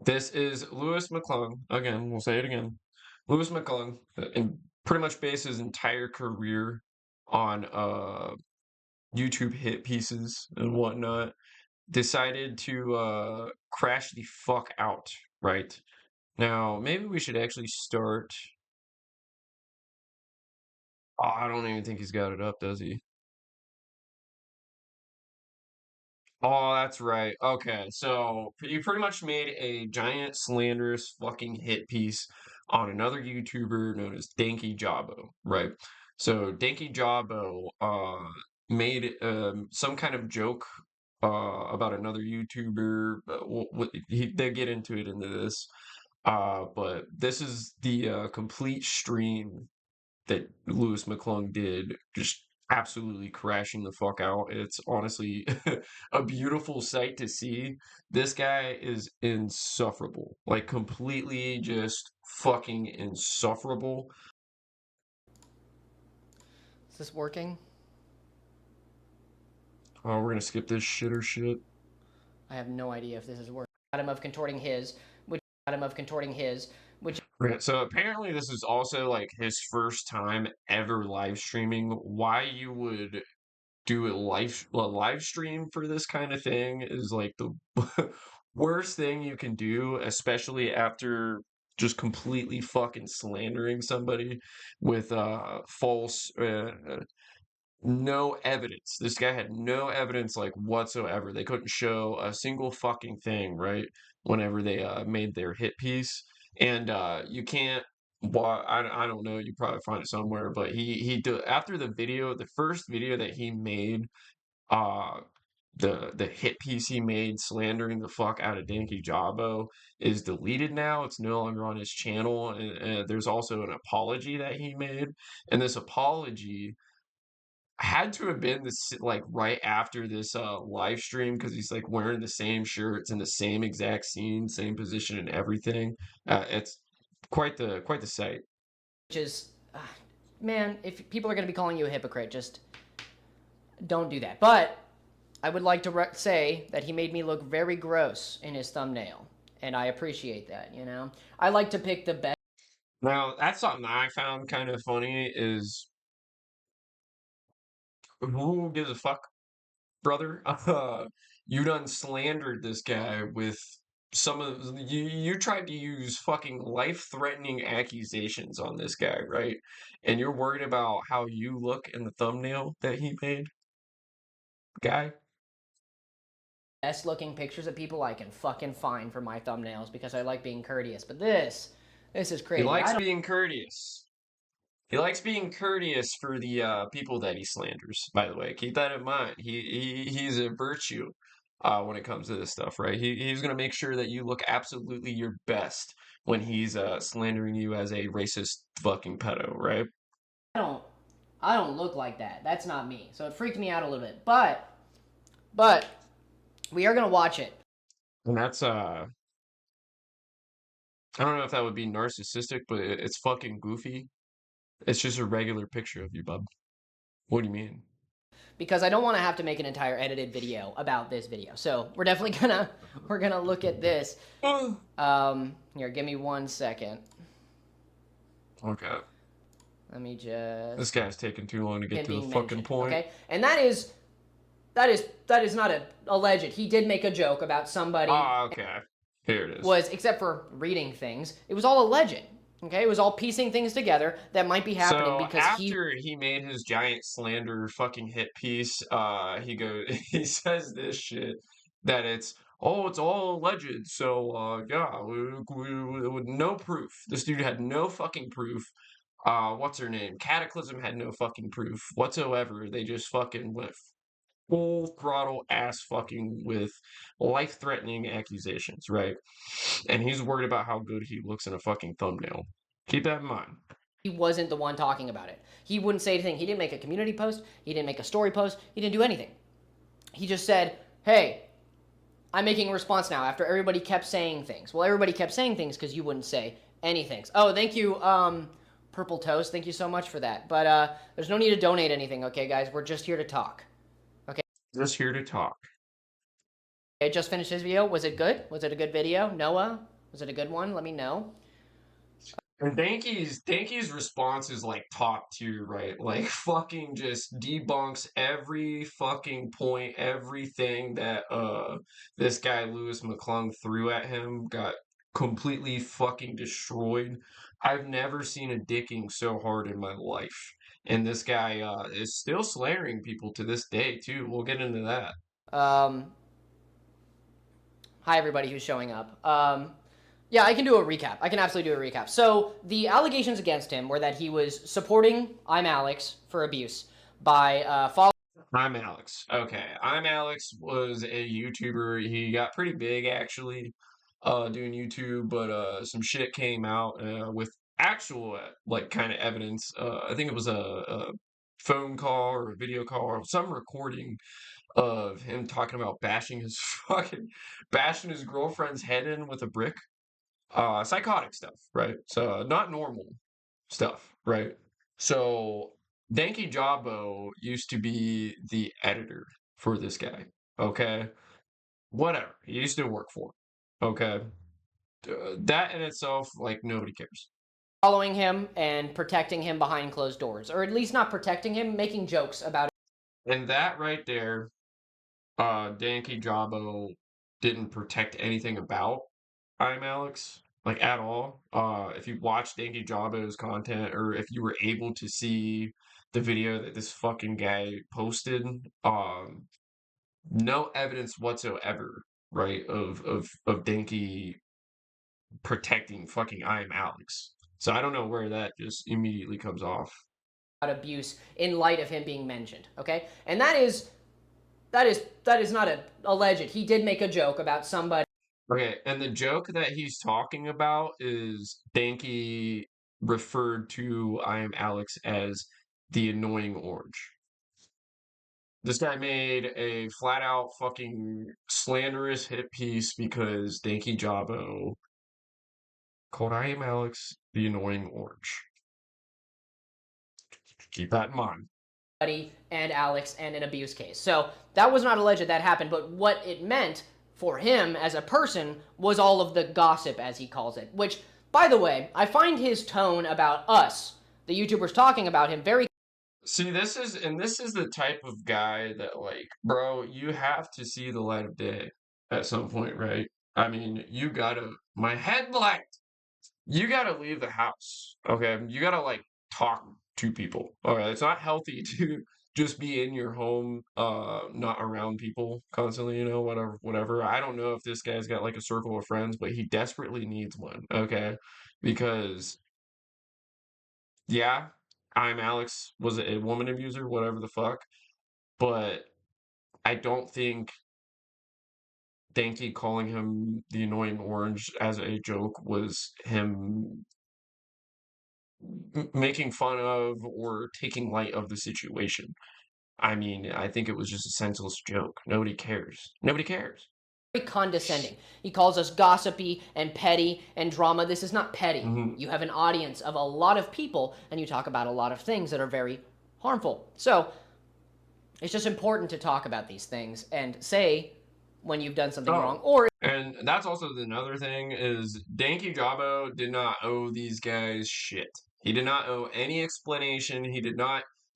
This is Lewis McClung. Again, we'll say it again. Lewis McClung, and pretty much based his entire career on YouTube hit pieces and whatnot, decided to crash the fuck out, right? Now, maybe we should actually start. Oh, I don't even think he's got it up, does he? Oh, that's right. Okay, so you pretty much made a giant slanderous fucking hit piece on another YouTuber known as Danky Jabo, right? So Danky Jabo made some kind of joke about another YouTuber. They'll get into it into this. But this is the complete stream that Lewis McClung did, just absolutely crashing the fuck out. It's honestly a beautiful sight to see. This guy is insufferable, like completely just fucking insufferable. Is this working? Oh, we're gonna skip this shit or shit. I have no idea if this is working. Bottom of contorting his, which bottom of contorting his, which Right, so apparently this is also like his first time ever live streaming. Why you would do a live stream for this kind of thing is like the worst thing you can do, especially after just completely fucking slandering somebody with false no evidence. This guy had no evidence like whatsoever. They couldn't show a single fucking thing, right? Whenever they made their hit piece. And you can't well, I don't know, you probably find it somewhere, but after the video, the first video that he made, uh the hit piece he made slandering the fuck out of Danky Jabo is deleted now. It's no longer on his channel, and there's also an apology that he made, and this apology had to have been this like right after this live stream because he's like wearing the same shirts in the same exact scene, same position and everything. It's quite the sight. is, man, if people are going to be calling you a hypocrite, just don't do that. But I would like to say that he made me look very gross in his thumbnail, and I appreciate that. You know, I like to pick the best. Now that's something I found kind of funny is who gives a fuck, brother? You done slandered this guy with some of you tried to use fucking life-threatening accusations on this guy, right? And you're worried about how you look in the thumbnail that he made, guy? Best looking pictures of people I can fucking find for my thumbnails because I like being courteous. But this is He crazy. likes I don't. being courteous. He likes being courteous for the people that he slanders, by the way. Keep that in mind. He's a virtue when it comes to this stuff, right? He's gonna make sure that you look absolutely your best when he's slandering you as a racist fucking pedo, right? I don't. I don't look like that. That's not me. So it freaked me out a little bit. But we are gonna watch it. And that's I don't know if that would be narcissistic, but it's fucking goofy. It's just a regular picture of you, bub. What do you mean? Because I don't want to have to make an entire edited video about this video. So we're definitely gonna look at this. Here, give me 1 second. Okay. Let me just. This guy's taking too long to get to the fucking mentioned, point. okay, and that is not a alleged. He did make a joke about somebody. Okay. Here it is. Was, except for reading things, it was all alleged. Okay, it was all piecing things together that might be happening So because after he made his giant slander fucking hit piece, he says this shit that it's all alleged. So yeah, with no proof. This dude had no fucking proof. What's her name? Cataclysm had no fucking proof whatsoever. They just fucking went full throttle ass fucking with life-threatening accusations, right? And he's worried about how good he looks in a fucking thumbnail. Keep that in mind. he wasn't the one talking about it. He wouldn't say anything. He didn't make a community post. He didn't make a story post. He didn't do anything. He just said, hey, I'm making a response now after everybody kept saying things. Well, everybody kept saying things because you wouldn't say anything. Oh, thank you, Purple Toast. Thank you so much for that. But there's no need to donate anything, okay, guys? We're just here to talk. Okay? Just here to talk. I just finished his video. Was it good? Was it a good video? Noah? Was it a good one? Let me know. And Danky's response is like top tier, right? Like fucking just debunks every fucking point, everything that this guy Lewis McClung threw at him got completely fucking destroyed. I've never seen a dicking so hard in my life. And this guy is still slandering people to this day too. We'll get into that. Um, Hi, everybody who's showing up. Yeah, I can do a recap. I can absolutely do a recap. So the allegations against him were that he was supporting I'm Alex for abuse by following. I'm Alex. Okay, I'm Alex was a YouTuber. He got pretty big actually, doing YouTube, but some shit came out with actual like kind of evidence. I think it was a phone call or a video call or some recording of him talking about bashing his bashing his girlfriend's head in with a brick. Psychotic stuff, right? So not normal stuff, right? So Danky Jawbo used to be the editor for this guy. Okay, whatever. He used to work for him. Okay, that in itself, like nobody cares. Following him and protecting him behind closed doors, or at least not protecting him, making jokes about And that right there, Danky Jawbo didn't protect anything about I'm Alex, like at all. If you watch Danky Jawbo's content, or if you were able to see the video that this fucking guy posted, no evidence whatsoever, right, of Danky protecting fucking I am Alex. So I don't know where that just immediately comes off. abuse in light of him being mentioned. Okay, and that is not a alleged. He did make a joke about somebody. Okay, and the joke that he's talking about is Danky referred to I am Alex as the annoying orange. This guy made a flat out fucking slanderous hit piece because Danky Jawbo called I am Alex the annoying orange. Keep that in mind. And Alex and an abuse case. So that was not alleged that happened, but what it meant for him as a person was all of the gossip, as he calls it. Which, by the way, I find his tone about us, the YouTubers talking about him, very. See, this is the type of guy that like, bro, you have to see the light of day at some point, right? I mean, you gotta my headlight. You gotta leave the house. Okay. You gotta like talk to people. All right. It's not healthy to just be in your home, not around people constantly, whatever. I don't know if this guy's got like a circle of friends, but he desperately needs one. Okay. Because yeah, I'm Alex was a woman abuser, whatever the fuck. But I don't think Danky calling him the annoying orange as a joke was him making fun of or taking light of the situation. I mean, I think it was just a senseless joke. Nobody cares. Nobody cares. Condescending. He calls us gossipy and petty and drama. This is not petty. Mhm. You have an audience of a lot of people, and you talk about a lot of things that are very harmful. So it's just important to talk about these things and say when you've done something wrong, or And that's also another thing is Danky Jawbo did not owe these guys shit. He did not owe any explanation. He didn't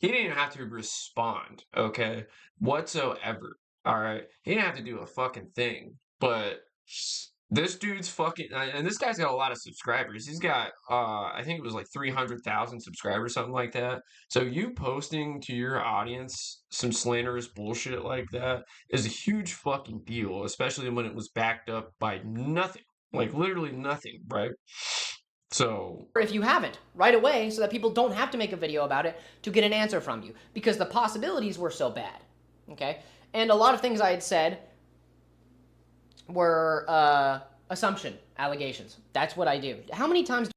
even have to respond, okay? Whatsoever. All right. He didn't have to do a fucking thing. But this dude's fucking and this guy's got a lot of subscribers. He's got I think it was like 300,000 subscribers, something like that. So you posting to your audience some slanderous bullshit like that is a huge fucking deal, especially when it was backed up by nothing, like literally nothing, right? So, if you haven't, right away, so that people don't have to make a video about it to get an answer from you, because the possibilities were so bad. Okay? And a lot of things I had said were assumption, allegations. That's what I do. How many times?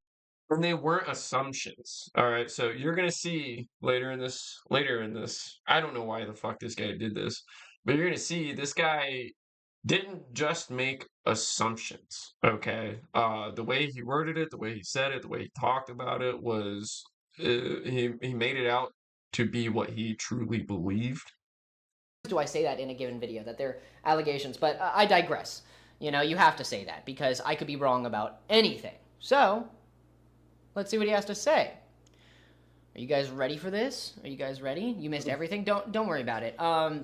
and they weren't assumptions. All right, so you're gonna see later in this. I don't know why the fuck this guy did this, but you're gonna see this guy didn't just make assumptions. Okay, the way he worded it, the way he said it, the way he talked about it was he made it out to be what he truly believed. Do I say that in a given video that they're allegations? But I digress. You know, you have to say that because I could be wrong about anything. So, let's see what he has to say. Are you guys ready for this? Are you guys ready? You missed everything. Don't worry about it.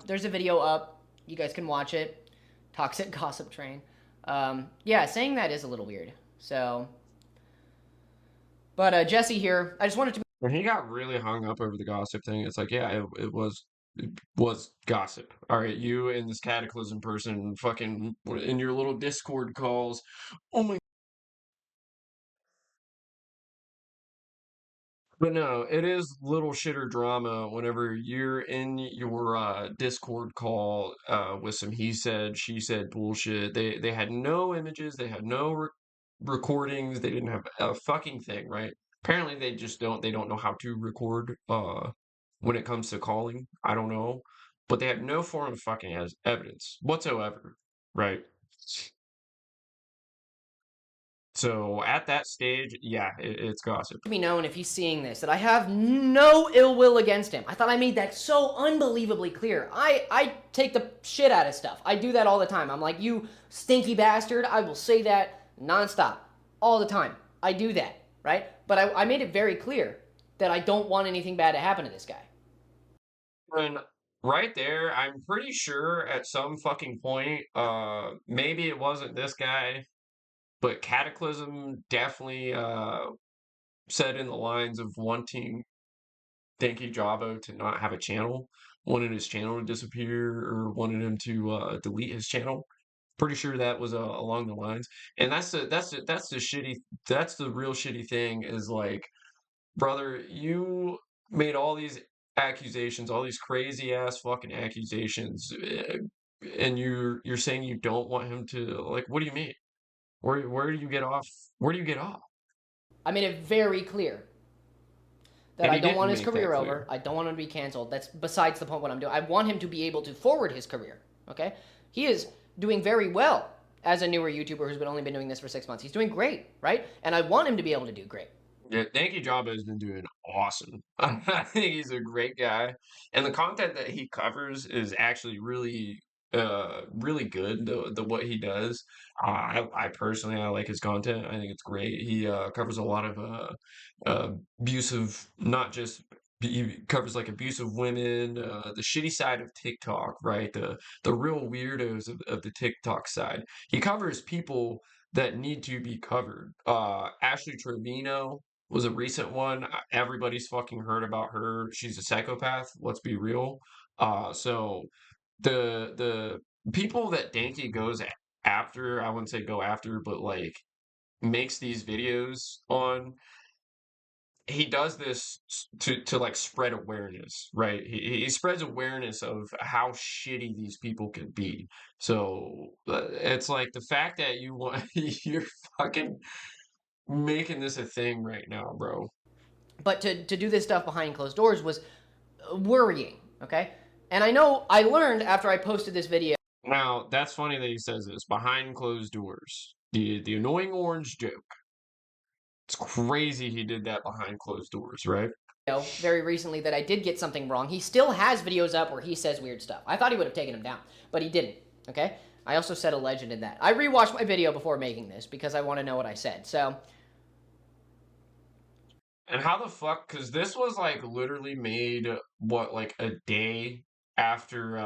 There's a video up. You guys can watch it. Toxic gossip train. Yeah, saying that is a little weird. So, but Jesse here. I just wanted to. When he got really hung up over the gossip thing, it's like, yeah, it was gossip. All right, you and this Cataclysm person, fucking in your little Discord calls. Oh my. But no, it is little shitter drama whenever you're in your Discord call with some he said, she said bullshit. They had no images, they had no recordings, they didn't have a fucking thing, right? Apparently they don't know how to record when it comes to calling. I don't know. But they have no form of fucking as evidence whatsoever, right? So at that stage, yeah, it's gossip. Be known if he's seeing this that I have no ill will against him. I thought I made that so unbelievably clear. I take the shit out of stuff. I do that all the time. I'm like, you stinky bastard. I will say that nonstop, all the time. I do that, right? But I made it very clear that I don't want anything bad to happen to this guy. And right there, I'm pretty sure at some fucking point, maybe it wasn't this guy, but Cataclysm definitely said in the lines of wanting Denki Jabo to not have a channel, wanted his channel to disappear, or wanted him to delete his channel. Pretty sure that was along the lines. And that's the real shitty thing is like, brother, you made all these accusations, all these crazy ass fucking accusations, and you're saying you don't want him to, like, what do you mean? Where do you get off? Where do you get off? I made it very clear that And I he don't want didn't his make that career over. clear. I don't want him to be canceled. That's besides the point what I'm doing. I want him to be able to forward his career. Okay? He is doing very well as a newer YouTuber who's only been doing this for 6 months. He's doing great, right? And I want him to be able to do great. Yeah, Danky Jabba has been doing awesome. I think he's a great guy, and the content that he covers is actually really good. The what he does, I personally I like his content. I think it's great. He covers a lot of abusive, not just he covers like abusive women, the shitty side of TikTok, right? The real weirdos of the TikTok side. He covers people that need to be covered. Ashley Trevino was a recent one. Everybody's fucking heard about her. She's a psychopath. Let's be real. So the people that Danky goes after, I wouldn't say go after, but like makes these videos on. He does this to like spread awareness, right? He spreads awareness of how shitty these people can be. So it's like the fact that you want you're fucking making this a thing right now, bro. But to do this stuff behind closed doors was worrying, okay? And I know I learned after I posted this video. Now, that's funny that he says this behind closed doors. The annoying orange joke. It's crazy he did that behind closed doors, right? Very recently that I did get something wrong. He still has videos up where he says weird stuff. I thought he would have taken him down, but he didn't, okay? I also said a legend in that. I rewatched my video before making this because I want to know what I said. So, And how the fuck? Because this was like literally made what like a day after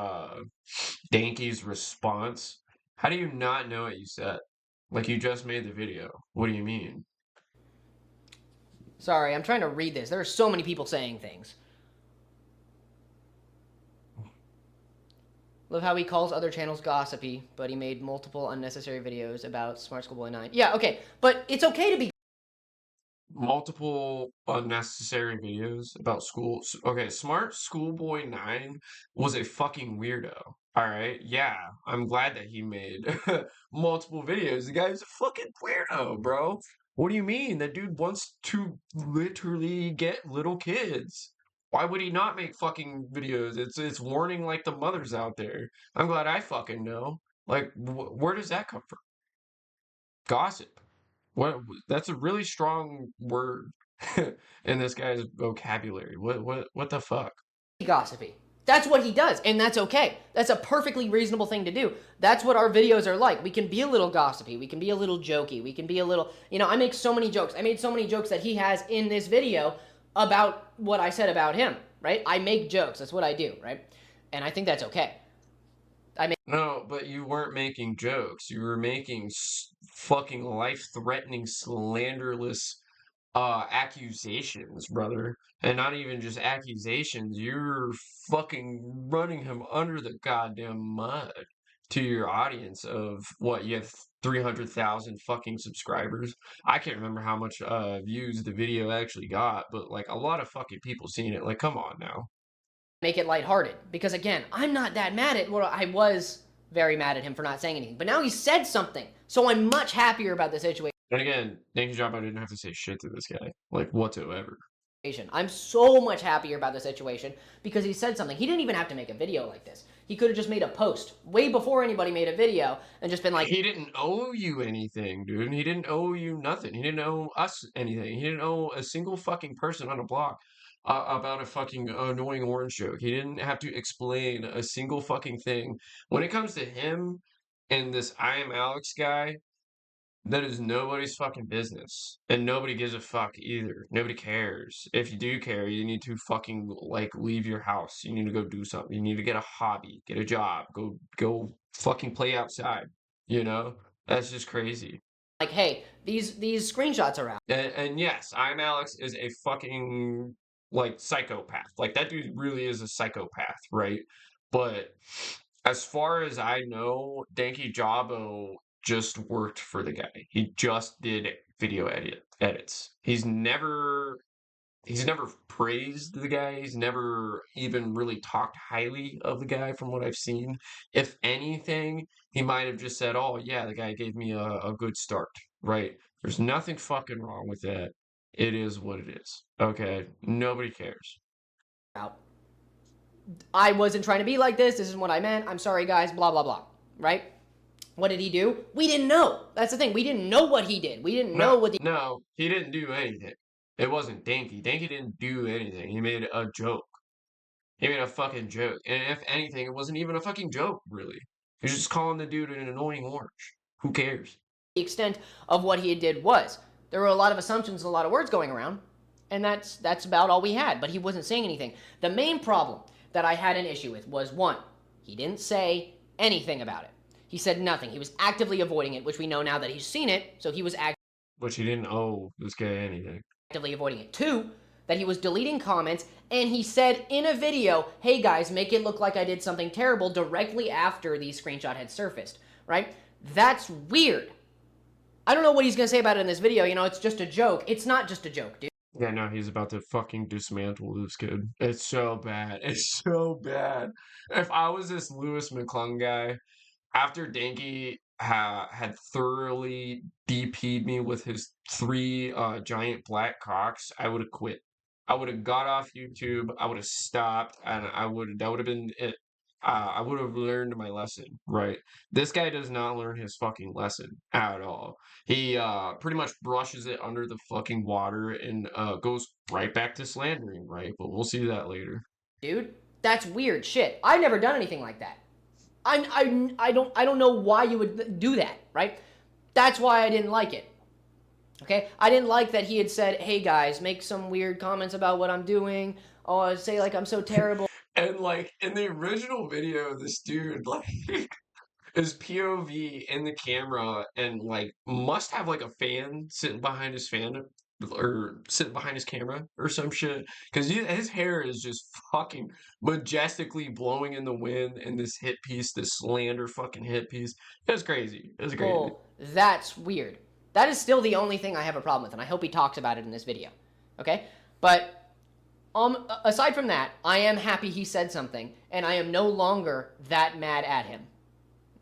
Danky's response. How do you not know what you said? Like you just made the video. What do you mean? sorry, I'm trying to read this. There are so many people saying things. Love how he calls other channels gossipy, but he made multiple unnecessary videos about Smart Schoolboy 9. Yeah, okay, but it's okay to be Multiple unnecessary videos about school. Okay, Smart Schoolboy 9 was a fucking weirdo. All right, yeah, I'm glad that he made multiple videos. The guy's a fucking weirdo, bro. What do you mean? That dude wants to literally get little kids. Why would he not make fucking videos? It's warning like the mothers out there. I'm glad I fucking know. Like, where does that come from? Gossip. What that's a really strong word in this guy's vocabulary. What the fuck? gossipy. That's what he does, and that's okay. That's a perfectly reasonable thing to do. That's what our videos are like. We can be a little gossipy. We can be a little jokey. We can be a little, I make so many jokes. I made so many jokes that he has in this video about what I said about him, right? I make jokes. That's what I do, right? And I think that's okay. No, but you weren't making jokes. You were making fucking life-threatening, slanderous accusations, brother. And not even just accusations. You're fucking running him under the goddamn mud to your audience of what, you have 300,000 fucking subscribers. I can't remember how much views the video actually got, but like a lot of fucking people seen it. Like, come on now. Make it lighthearted. Because again, I'm not that mad at, well, I was very mad at him for not saying anything. But now he said something. So I'm much happier about the situation. And again, thank you, job. I didn't have to say shit to this guy, like whatsoever. I'm so much happier about the situation because he said something. He didn't even have to make a video like this. He could have just made a post way before anybody made a video and just been like, he didn't owe you anything, dude. He didn't owe you nothing. He didn't owe us anything. He didn't owe a single fucking person on a block about a fucking annoying orange joke. He didn't have to explain a single fucking thing. When it comes to him and this I am Alex guy, that is nobody's fucking business. And nobody gives a fuck either. Nobody cares. If you do care, you need to fucking like leave your house. You need to go do something. You need to get a hobby, get a job, go fucking play outside. You know? That's just crazy. like, hey, these screenshots are out. And yes, I'm Alex is a fucking like psychopath. Like that dude really is a psychopath, right? But as far as I know, Danky Jabo just worked for the guy. He just did video edits. He's never praised the guy. He's never even really talked highly of the guy from what I've seen. If anything, he might have just said, "Oh yeah, the guy gave me a good start." Right? There's nothing fucking wrong with that. It is what it is. Okay? Nobody cares. Out. I wasn't trying to be like this. This is what I meant. I'm sorry, guys. Blah, blah, blah. Right? What did he do? We didn't know. That's the thing. We didn't know what he did. We didn't know what the... No, he didn't do anything. It wasn't Danky. Danky didn't do anything. He made a joke. He made a fucking joke. And if anything, it wasn't even a fucking joke, really. He was just calling the dude an annoying orange. Who cares? extent of what he did was. There were a lot of assumptions and a lot of words going around, and that's about all we had, but he wasn't saying anything. The main problem that I had an issue with was, one, he didn't say anything about it. He said nothing. He was actively avoiding it, which we know now that he's seen it, so he was Which he didn't owe this guy anything. actively avoiding it. Two, that he was deleting comments, and he said in a video, hey guys, make it look like I did something terrible directly after the screenshot had surfaced, right? That's weird. I don't know what he's going to say about it in this video. You know, it's just a joke. It's not just a joke, dude. Yeah, no, he's about to fucking dismantle this kid. It's so bad. It's so bad. If I was this Lewis McClung guy, after Danky had thoroughly DP'd me with his 3 giant black cocks, I would have quit. I would have got off YouTube. I would have stopped, and that would have been it. I would have learned my lesson, right? This guy does not learn his fucking lesson at all. He pretty much brushes it under the fucking water and goes right back to slandering, right? But we'll see that later. Dude, that's weird shit. I've never done anything like that. I don't know why you would do that, right? That's why I didn't like it. Okay? I didn't like that he had said, hey guys, make some weird comments about what I'm doing. Oh, say like I'm so terrible. And like in the original video, this dude like his POV in the camera and like must have like a fan sitting behind his fan or sitting behind his camera or some shit because his hair is just fucking majestically blowing in the wind in this hit piece, this slander fucking hit piece. It's crazy. It's crazy. Oh, that's weird. That is still the only thing I have a problem with, and I hope he talks about it in this video. Okay? But aside from that, I am happy he said something, and I am no longer that mad at him.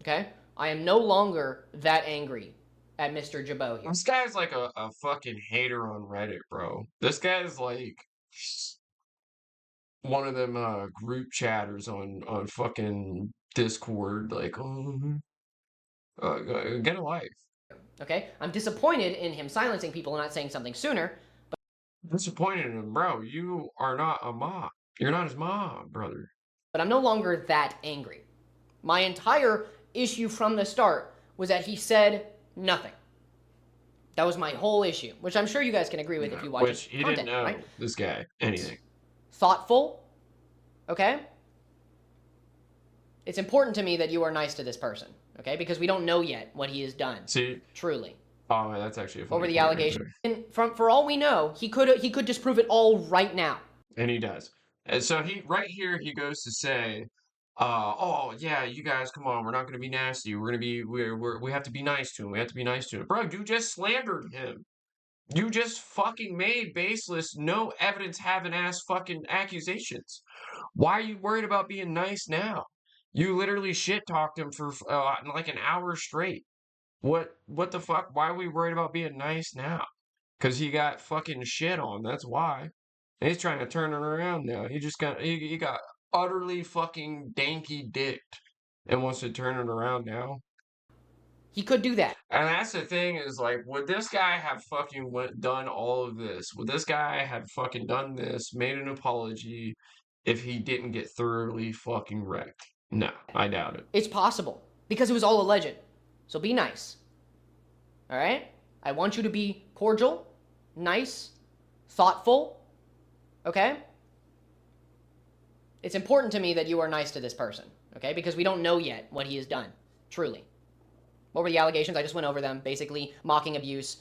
Okay? I am no longer that angry at Mr. Jabot here. This guy's like a fucking hater on Reddit, bro. This guy's like one of them group chatters on fucking Discord, like, get a life. Okay? I'm disappointed in him silencing people and not saying something sooner. Disappointed in him, bro. You are not a mom. You're not his mom, brother. but I'm no longer that angry. My entire issue from the start was that he said nothing. That was my whole issue, which I'm sure you guys can agree with if you watch his Which he didn't content, right? know this guy anything. Thoughtful, okay? It's important to me that you are nice to this person, okay? Because we don't know yet what he has done. See, Truly. oh, that's actually a funny Over the point right allegation. there. And for all we know, he could disprove it all right now. And he does. And so he right here he goes to say, oh yeah, you guys, come on, we're not gonna be nasty. We're gonna be we have to be nice to him. We have to be nice to him. Bro, you just slandered him. You just fucking made baseless, no evidence having ass fucking accusations. Why are you worried about being nice now? You literally shit talked him for like an hour straight. What the fuck? Why are we worried about being nice now? Because he got fucking shit on. That's why. And he's trying to turn it around now. He got utterly fucking danky dicked and wants to turn it around now. He could do that. And that's the thing is like, would this guy have fucking done all of this? Would this guy have fucking done this, made an apology, if he didn't get thoroughly fucking wrecked? No, I doubt it. It's possible because it was all alleged. So be nice. All right? I want you to be cordial, nice, thoughtful, okay? It's important to me that you are nice to this person, okay? Because we don't know yet what he has done, truly. What were the allegations? I just went over them. Basically, mocking abuse.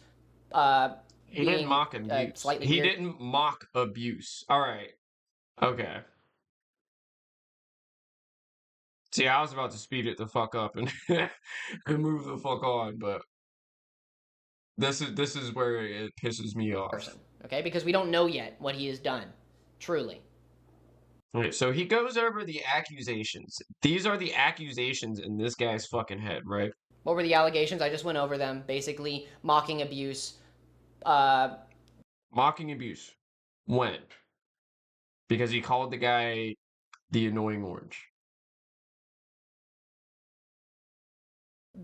He didn't mock abuse. Slightly He weird. didn't mock abuse. All right. Okay. See, I was about to speed it the fuck up and and move the fuck on, but this is where it pisses me off. Person, okay? Because we don't know yet what he has done, truly. Okay, so he goes over the accusations. These are the accusations in this guy's fucking head, right? What were the allegations? I just went over them. Basically, mocking abuse. Mocking abuse. When? Because he called the guy the annoying orange.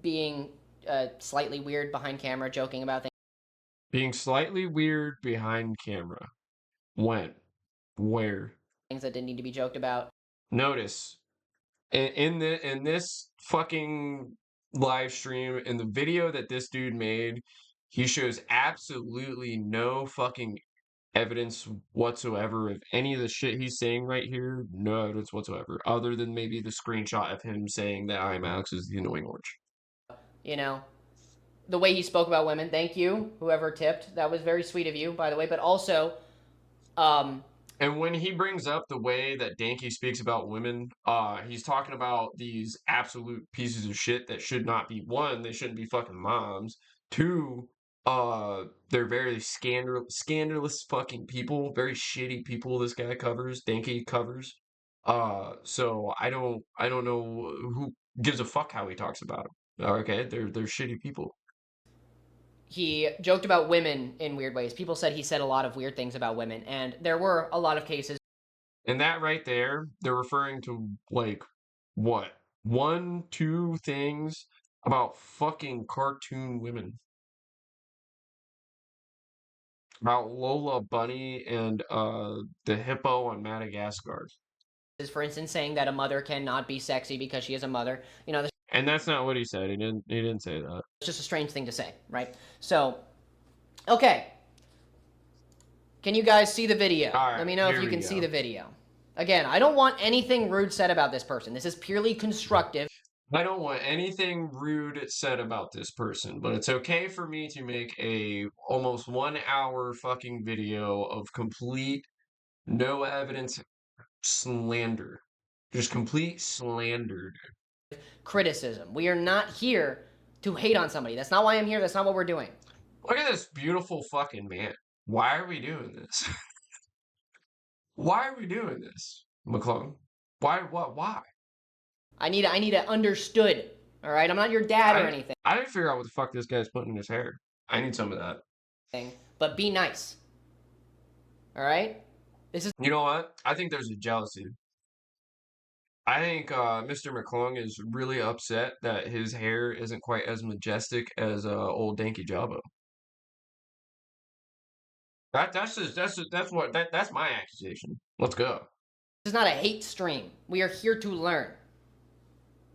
Being slightly weird behind camera, joking about things. Being slightly weird behind camera. When? Where? Things that didn't need to be joked about. Notice in this fucking live stream, in the video that this dude made, he shows absolutely no fucking evidence whatsoever of any of the shit he's saying right here. No evidence whatsoever, other than maybe the screenshot of him saying that I am Alex is the annoying orange. You know, the way he spoke about women. Thank you, whoever tipped. That was very sweet of you, by the way. But also, and when he brings up the way that Danke speaks about women, he's talking about these absolute pieces of shit that should not be, one, they shouldn't be fucking moms. Two, they're very scandalous fucking people, very shitty people this guy covers, Danke covers. So I don't know who gives a fuck how he talks about them. Okay, they're shitty people. he joked about women in weird ways. People said he said a lot of weird things about women, and there were a lot of cases. And that right there, they're referring to like what? One, two things about fucking cartoon women. About Lola Bunny and the hippo on Madagascar. For instance, saying that a mother cannot be sexy because she is a mother. You know, And that's not what he said. He didn't say that. it's just a strange thing to say, right? So, okay. Can you guys see the video? All right, Let me know if here you we can go. see the video. Again, I don't want anything rude said about this person. This is purely constructive. I don't want anything rude said about this person, but it's okay for me to make a almost 1 hour fucking video of complete no evidence slander. Just complete slander. Criticism. We are not here to hate on somebody. That's not why I'm here. That's not what we're doing. Look at this beautiful fucking man. Why are we doing this? Why are we doing this, McClung? Why? What? Why? I need it understood. All right, I'm not your dad or anything. I didn't figure out what the fuck this guy's putting in his hair. I need some of that. But be nice. All right. This is. You know what? I think there's a jealousy. I think Mr. McClung is really upset that his hair isn't quite as majestic as old Danky Jabbo. That's my accusation. Let's go. This is not a hate stream. We are here to learn.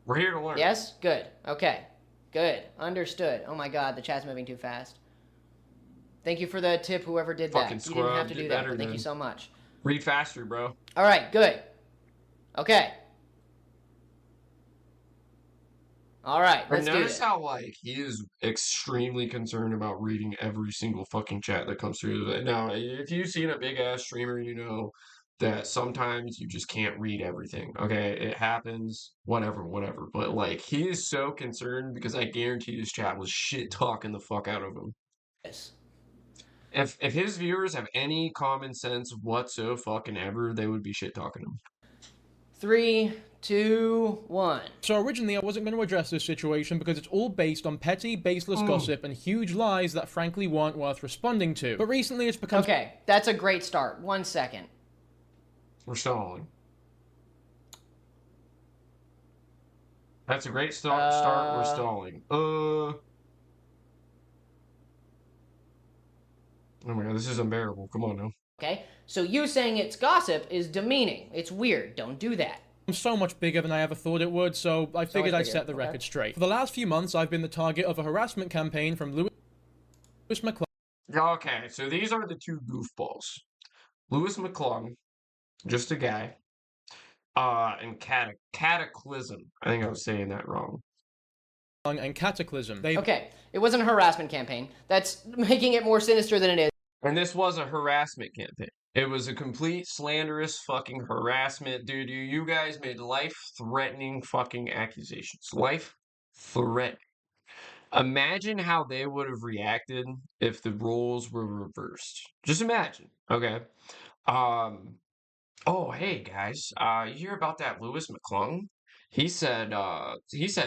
We're here to learn. Yes? Good. Okay. Good. Understood. Oh my god, the chat's moving too fast. Thank you for the tip, whoever did Fucking that. You didn't have to scrub, do get that, better but thank you then. so much. Read faster, bro. All right, good. Okay. All right, And let's do notice this. how, like, he is extremely concerned about reading every single fucking chat that comes through. Now, if you've seen a big-ass streamer, you know that sometimes you just can't read everything, okay? It happens, whatever, whatever. But, like, he is so concerned because I guarantee his chat was shit-talking the fuck out of him. Yes. If his viewers have any common sense whatsoever, they would be shit-talking him. 3, 2, 1. So originally I wasn't going to address this situation because it's all based on petty, baseless gossip and huge lies that frankly weren't worth responding to. But recently it's become... Okay, that's a great start. 1 second. We're stalling. That's a great start. We're stalling. Oh my god, this is unbearable. Come on now. Okay, so you saying it's gossip is demeaning. It's weird. Don't do that. so much bigger than I ever thought it would, so I figured I'd set the record straight. For the last few months, I've been the target of a harassment campaign from Lewis McClung. Okay, so these are the two goofballs. Lewis McClung, just a guy, and Cataclysm. I think I was saying that wrong. And Cataclysm. Okay, it wasn't a harassment campaign. That's making it more sinister than it is. And this was a harassment campaign. It was a complete slanderous fucking harassment, dude. You guys made life-threatening fucking accusations. Life-threatening. Imagine how they would have reacted if the roles were reversed. Just imagine, okay? Oh, hey guys, you hear about that Lewis McClung? He said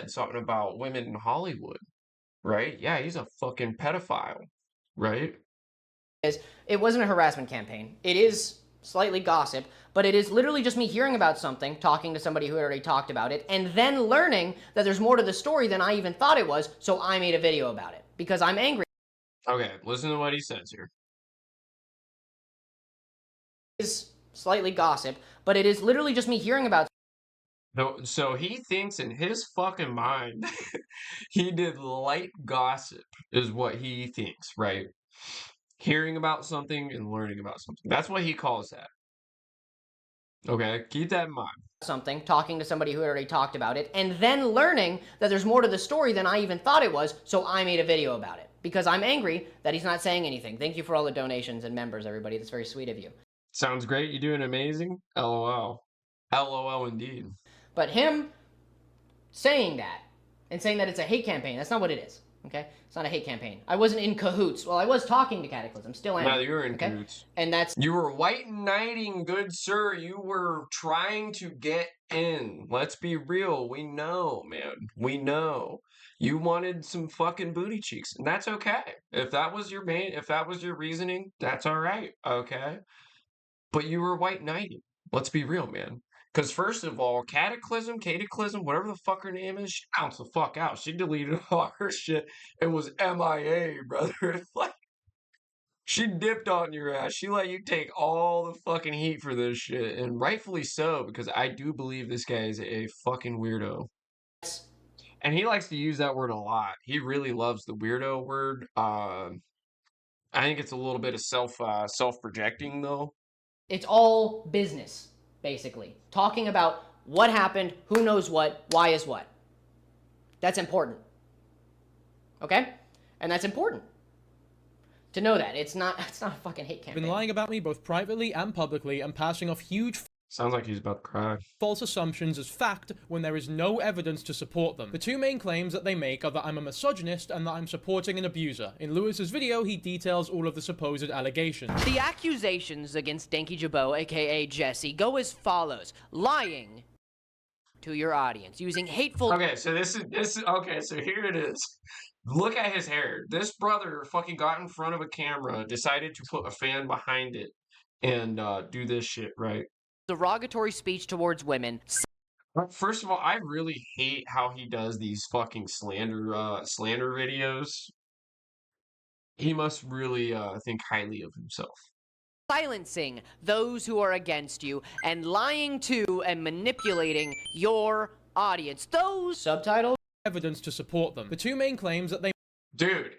something about women in Hollywood, right? Yeah, he's a fucking pedophile, right? It wasn't a harassment campaign. It is slightly gossip, but it is literally just me hearing about something, talking to somebody who had already talked about it, and then learning that there's more to the story than I even thought it was, so I made a video about it because I'm angry. Okay, listen to what he says here. It is slightly gossip, but it is literally just me hearing about. So he thinks in his fucking mind he did light gossip is what he thinks, right? Hearing about something and learning about something. That's what he calls that. Okay, keep that in mind. Something, talking to somebody who had already talked about it, and then learning that there's more to the story than I even thought it was, so I made a video about it because I'm angry that he's not saying anything. Thank you for all the donations and members, everybody. That's very sweet of you. Sounds great. You're doing amazing. LOL. LOL indeed. But him saying that and saying that it's a hate campaign, that's not what it is. Okay? It's not a hate campaign. I wasn't in cahoots. Well, I was talking to Cataclysm. Still am. No, you were in cahoots. And that's... You were white knighting, good sir. You were trying to get in. Let's be real. We know, man. We know. You wanted some fucking booty cheeks, and that's okay. If that was your reasoning, that's all right. Okay? But you were white knighting. Let's be real, man. Because first of all, Cataclysm, whatever the fuck her name is, she bounced the fuck out. She deleted all her shit and was MIA, brother. Like, she dipped on your ass. She let you take all the fucking heat for this shit. And rightfully so, because I do believe this guy is a fucking weirdo. And he likes to use that word a lot. He really loves the weirdo word. I think it's a little bit of self-projecting, though. It's all business, basically. Talking about what happened, who knows what, why is what. That's important. Okay? And that's important to know that. It's not a fucking hate campaign. Been lying about me both privately and publicly and passing off huge Sounds like he's about to cry. false assumptions as fact when there is no evidence to support them. The two main claims that they make are that I'm a misogynist and that I'm supporting an abuser. In Lewis's video, he details all of the supposed allegations. The accusations against Danky Jabot, aka Jesse, go as follows. Lying to your audience, using hateful... Okay, so okay, so here it is. Look at his hair. This brother fucking got in front of a camera, decided to put a fan behind it, and do this shit, right? derogatory speech towards women. First of all, I really hate how he does these fucking slander videos. He must really think highly of himself. silencing those who are against you, and lying to and manipulating your audience. Those subtitles evidence to support them. The two main claims that they Dude,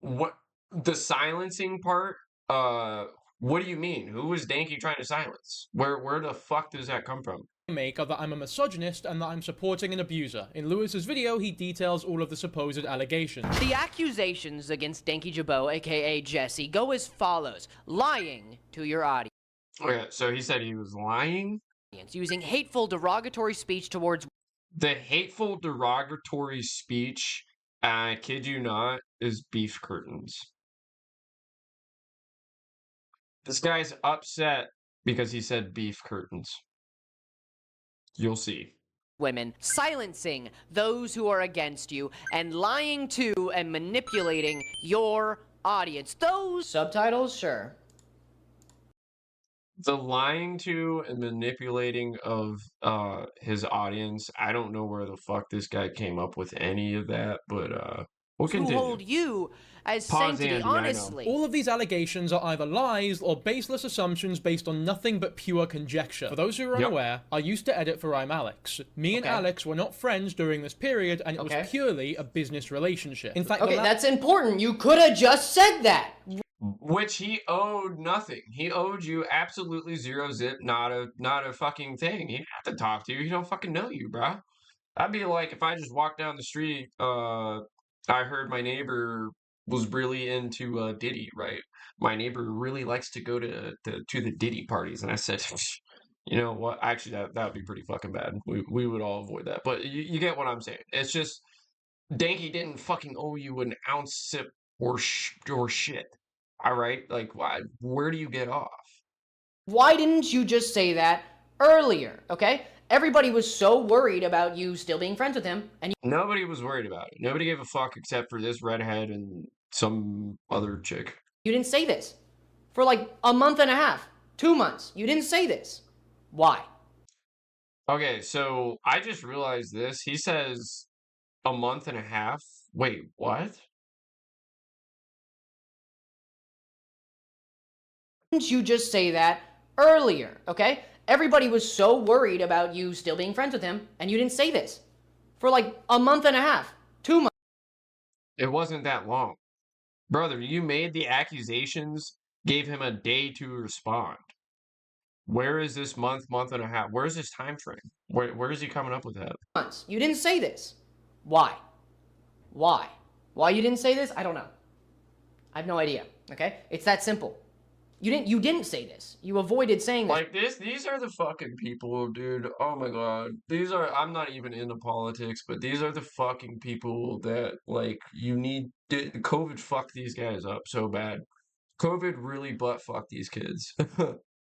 what the silencing part? What do you mean? Who was Danky trying to silence? Where the fuck does that come from? make are that I'm a misogynist and that I'm supporting an abuser. In Lewis's video, he details all of the supposed allegations. The accusations against Danky Jabot, aka Jesse, go as follows: lying to your audience. Okay, so he said he was lying. Using hateful, derogatory speech towards The hateful, derogatory speech, I kid you not, is beef curtains. This guy's upset because he said beef curtains. You'll see. women, silencing those who are against you, and lying to and manipulating your audience. Those subtitles, sure. The lying to and manipulating of his audience, I don't know where the fuck this guy came up with any of that, but we'll Who continue. hold you as Pause, sanctity, Andy, I know. honestly. All of these allegations are either lies or baseless assumptions based on nothing but pure conjecture. For those who are unaware, I used to edit for I'm Alex. Me and Okay. Alex were not friends during this period, and it Okay. was purely a business relationship. In fact, Okay, that's important. You could have just said that. Which he owed nothing. He owed you absolutely zero zip, not a fucking thing. He didn't have to talk to you. He don't fucking know you, bro. That'd be like if I just walked down the street, I heard my neighbor was really into Diddy, right? My neighbor really likes to go to the Diddy parties, and I said, you know what? Actually, that would be pretty fucking bad. We would all avoid that. But you get what I'm saying. It's just Danky didn't fucking owe you an ounce sip or shit. All right, like why? Where do you get off? Why didn't you just say that earlier, okay? Everybody was so worried about you still being friends with him, and Nobody was worried about it. Nobody gave a fuck except for this redhead and some other chick. you didn't say this. For like a month and a half, 2 months, you didn't say this. Why? Okay, so I just realized this. He says a month and a half. Wait, what? Didn't you just say that earlier, okay? Everybody was so worried about you still being friends with him, and you didn't say this. For like a month and a half, 2 months. It wasn't that long. Brother, you made the accusations, gave him a day to respond. Where is this month and a half? Where is this time frame? Where is he coming up with that? Months. You didn't say this. Why? Why? Why you didn't say this? I don't know. I have no idea, okay? It's that simple. You didn't say this. You avoided saying this. Like these are the fucking people, dude. Oh my god. I'm not even into politics, but these are the fucking people that like COVID fucked these guys up so bad. COVID really butt fucked these kids.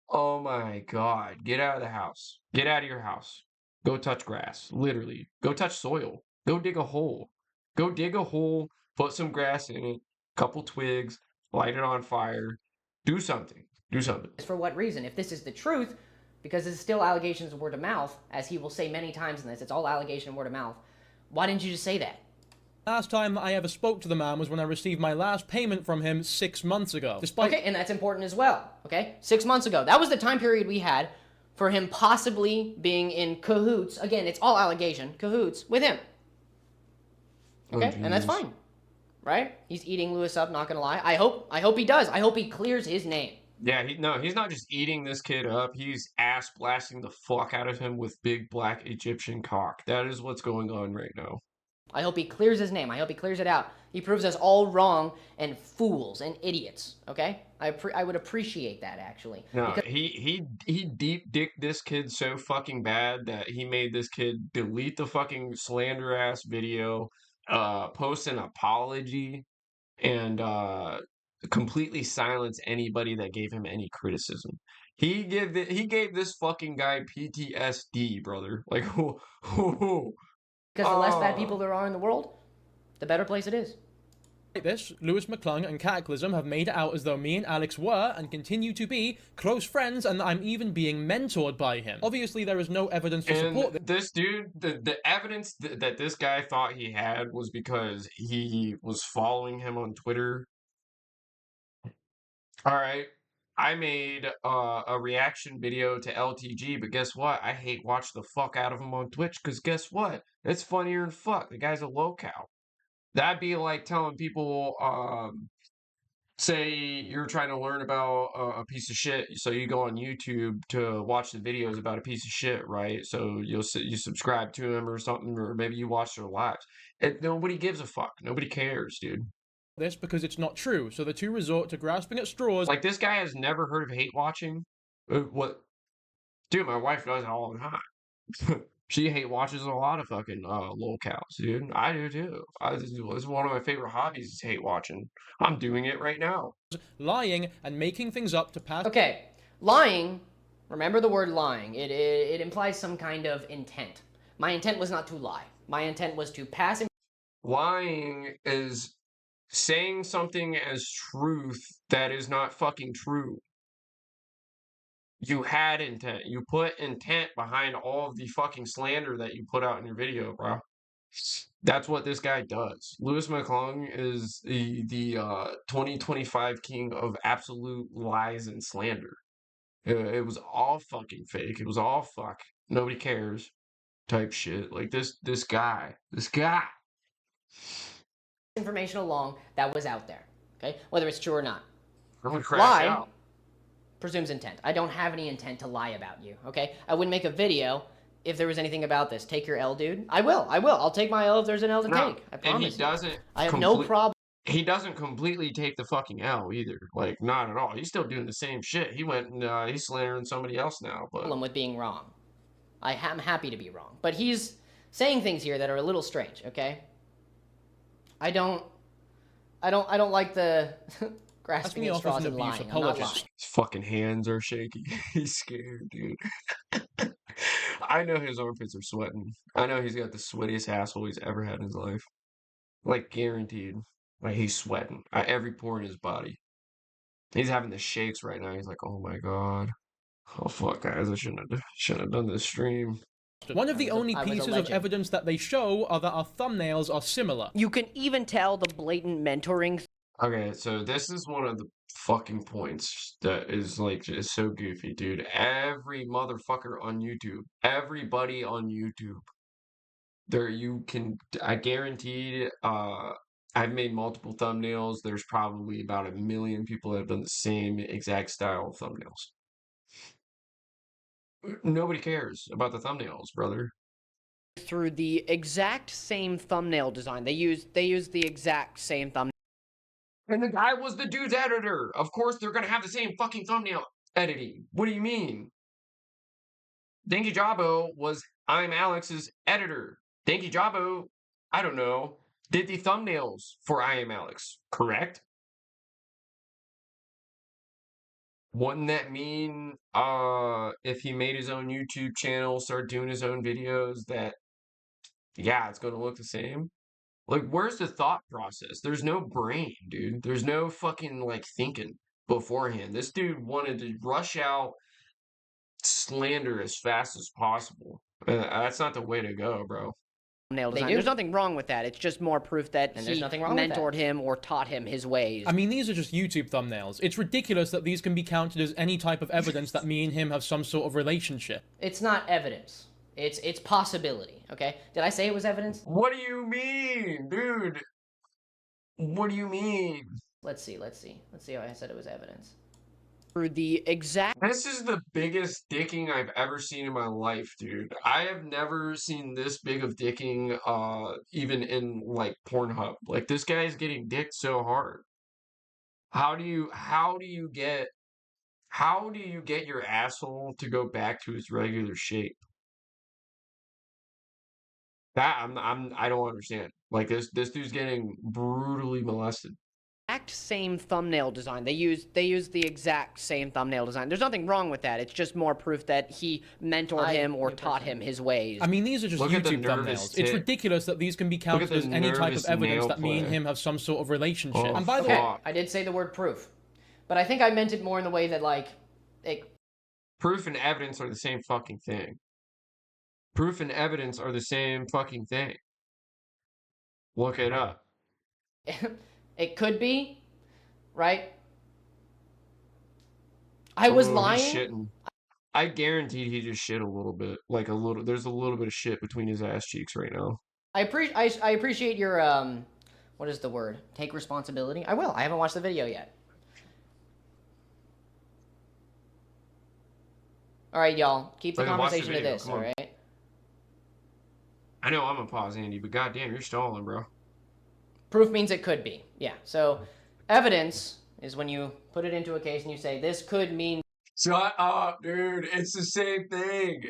Oh my god. Get out of the house. Get out of your house. Go touch grass. Literally. Go touch soil. Go dig a hole. Go dig a hole, put some grass in it, couple twigs, light it on fire. Do something. Do something. For what reason? If this is the truth, because it's still allegations of word of mouth, as he will say many times in this, it's all allegation and word of mouth. Why didn't you just say that? last time that I ever spoke to the man was when I received my last payment from him 6 months ago. Okay, and that's important as well, okay? 6 months ago. That was the time period we had for him possibly being in cahoots. Again, it's all allegation, cahoots with him. Okay, and that's fine, right? He's eating Lewis up, not gonna lie. I hope he does. I hope he clears his name. Yeah, he's not just eating this kid up. He's ass blasting the fuck out of him with big black Egyptian cock. That is what's going on right now. I hope he clears his name. I hope he clears it out. He proves us all wrong and fools and idiots. Okay, I would appreciate that actually. No, he deep dicked this kid so fucking bad that he made this kid delete the fucking slander ass video, post an apology, and completely silence anybody that gave him any criticism. He gave this fucking guy PTSD, brother. Like, Because the less bad people there are in the world, the better place it is. Like this, Lewis McClung and Cataclysm have made it out as though me and Alex were, and continue to be, close friends, and that I'm even being mentored by him. Obviously, there is no evidence to support this. This dude, the evidence that this guy thought he had was because he was following him on Twitter. All right, I made a reaction video to LTG, but guess what? I hate watch the fuck out of him on Twitch because guess what? It's funnier than fuck. The guy's a locale. That'd be like telling people, say you're trying to learn about a piece of shit, so you go on YouTube to watch the videos about a piece of shit, right? So you subscribe to them or something, or maybe you watch their lives. Nobody gives a fuck. Nobody cares, dude. this because it's not true, so the two resort to grasping at straws. Like this guy has never heard of hate watching. What, dude? My wife does it all the time. She hate watches a lot of fucking locales, dude. I do too. This is one of my favorite hobbies is hate watching. I'm doing it right now. Lying and making things up to pass. Okay, lying. Remember the word lying. It implies some kind of intent. My intent was not to lie. My intent was to pass. Lying is saying something as truth that is not fucking true. You had intent. You put intent behind all of the fucking slander that you put out in your video, bro. That's what this guy does. Lewis McClung is the 2025 king of absolute lies and slander. It was all fucking fake. It was all fuck. Nobody cares type shit. Like this guy. Information along that was out there. Okay, whether it's true or not. I'm gonna crash Lie out. presumes intent. I don't have any intent to lie about you. Okay, I wouldn't make a video if there was anything about this. Take your L, dude. I will. I'll take my L if there's an L to No, take. I and promise. he doesn't. I have no problem. He doesn't completely take the fucking L either. Like, not at all. He's still doing the same shit. He went and he's slandering somebody else now. But With being wrong. I am happy to be wrong, but he's saying things here that are a little strange. Okay. I don't like the grasping at straws and lying. I'm not lying. his fucking hands are shaky. He's scared, dude. I know his armpits are sweating. I know he's got the sweatiest asshole he's ever had in his life. Like, guaranteed. Like, he's sweating. Every pore in his body. He's having the shakes right now. He's like, oh my god. Oh fuck, guys, I shouldn't have done this stream. One of the only pieces of evidence that they show are that our thumbnails are similar. You can even tell the blatant mentoring. Okay, so this is one of the fucking points that is like just so goofy, dude. Every motherfucker on YouTube, everybody on YouTube, I guarantee, I've made multiple thumbnails. There's probably about 1 million people that have done the same exact style of thumbnails. Nobody cares about the thumbnails, brother. Through the exact same thumbnail design. They use the exact same thumbnail. And the guy was the dude's editor. Of course, they're gonna have the same fucking thumbnail editing. What do you mean? Dinky Jabo was I'm Alex's editor. Dinky Jabo, I don't know, did the thumbnails for I Am Alex, correct? Wouldn't that mean if he made his own YouTube channel, started doing his own videos, that yeah, it's gonna look the same? Like, where's the thought process? There's no brain, dude. There's no fucking like thinking beforehand. This dude wanted to rush out slander as fast as possible. That's not the way to go, bro. There's nothing wrong with that. It's just more proof that he mentored him or taught him his ways. I mean, these are just YouTube thumbnails. It's ridiculous that these can be counted as any type of evidence that me and him have some sort of relationship. It's not evidence. It's possibility, okay? Did I say it was evidence? What do you mean, dude? What do you mean? Let's see how I said it was evidence. Through the exact... This is the biggest dicking I've ever seen in my life, dude. I have never seen this big of dicking, even in, like, Pornhub. Like, this guy's getting dicked so hard. How do you get your asshole to go back to its regular shape? That I don't understand. Like this dude's getting brutally molested. Exact same thumbnail design. They use the exact same thumbnail design. There's nothing wrong with that. It's just more proof that he mentored him or taught him his ways. I mean, these are just YouTube thumbnails. It's ridiculous that these can be counted as any type of evidence that me and him have some sort of relationship. Oh, and by the way, I did say the word proof, but I think I meant it more in the way that like, proof and evidence are the same fucking thing. Proof and evidence are the same fucking thing. Look it up. It could be, right? I was Oh, he's lying. shitting. I guaranteed he just shit a little bit. Like a little. There's a little bit of shit between his ass cheeks right now. I appreciate your what is the word? Take responsibility. I will. I haven't watched the video yet. All right, y'all. Keep the Like, watch the conversation to video. this. Come All on. right. I know I'm gonna pause, Andy, but goddamn, you're stalling, bro. Proof means it could be. Yeah. So evidence is when you put it into a case and you say this could mean Shut up, dude. It's the same thing.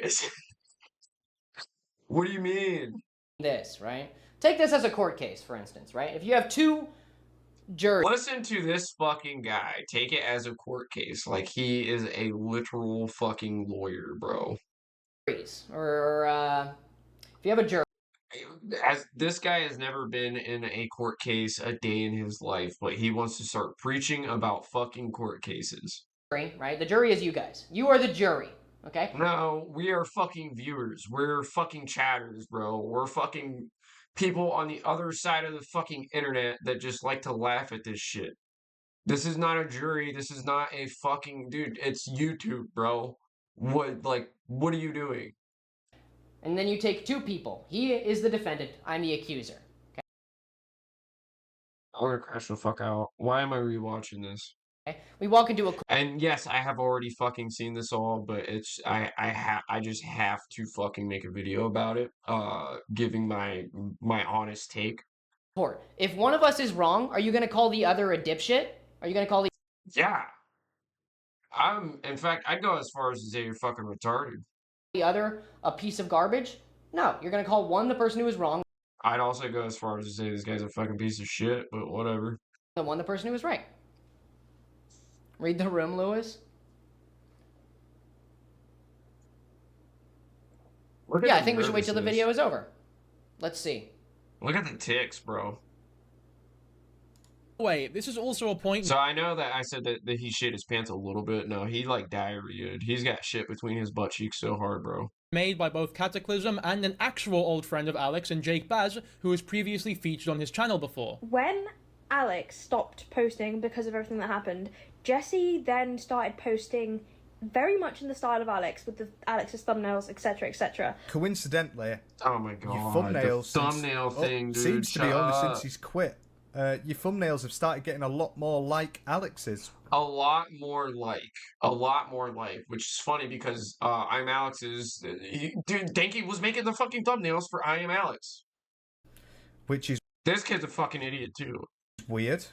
What do you mean? this, right? Take this as a court case, for instance, right? If you have two juries, Listen to this fucking guy. Take it as a court case. Like he is a literal fucking lawyer, bro. or if you have a jury, As this guy has never been in a court case a day in his life, but he wants to start preaching about fucking court cases. right? The jury is you guys. You are the jury, okay? No, we are fucking viewers. We're fucking chatters, bro. We're fucking people on the other side of the fucking internet that just like to laugh at this shit. This is not a jury. This is not a fucking dude. It's YouTube, bro. What are you doing? And then you take two people. He is the defendant. I'm the accuser. I'm gonna crash the fuck out. Why am I rewatching this? Okay? We walk into a And yes, I have already fucking seen this all, but it's I just have to fucking make a video about it, giving my honest take. court. If one of us is wrong, are you going to call the other a dipshit? Are you going to call Yeah. In fact, I'd go as far as to say you're fucking retarded. the other a piece of garbage? No, you're going to call one the person who is wrong, I'd also go as far as to say this guy's a fucking piece of shit, but whatever. and one the person who is right. Read the room, Lewis. Look at Yeah, I the think we should wait till the nervousness. video is over. Let's see. Look at the ticks, bro. Wait, this is also a point So I know that I said that he shit his pants a little bit. No, he like diarrheaed. He's got shit between his butt cheeks so hard, bro. made by both Cataclysm and an actual old friend of Alex and Jake Baz, who was previously featured on his channel before. When Alex stopped posting because of everything that happened, Jesse then started posting very much in the style of Alex, with the Alex's thumbnails, etc., etc. Coincidentally, Oh my god. your thumbnails the thumbnail thing, dude. seems to be shut only up. since he's quit. Your thumbnails have started getting a lot more like Alex's. A lot more like, which is funny because I'm Alex's. Dude, Danky was making the fucking thumbnails for I Am Alex. Which is This kid's a fucking idiot too. weird.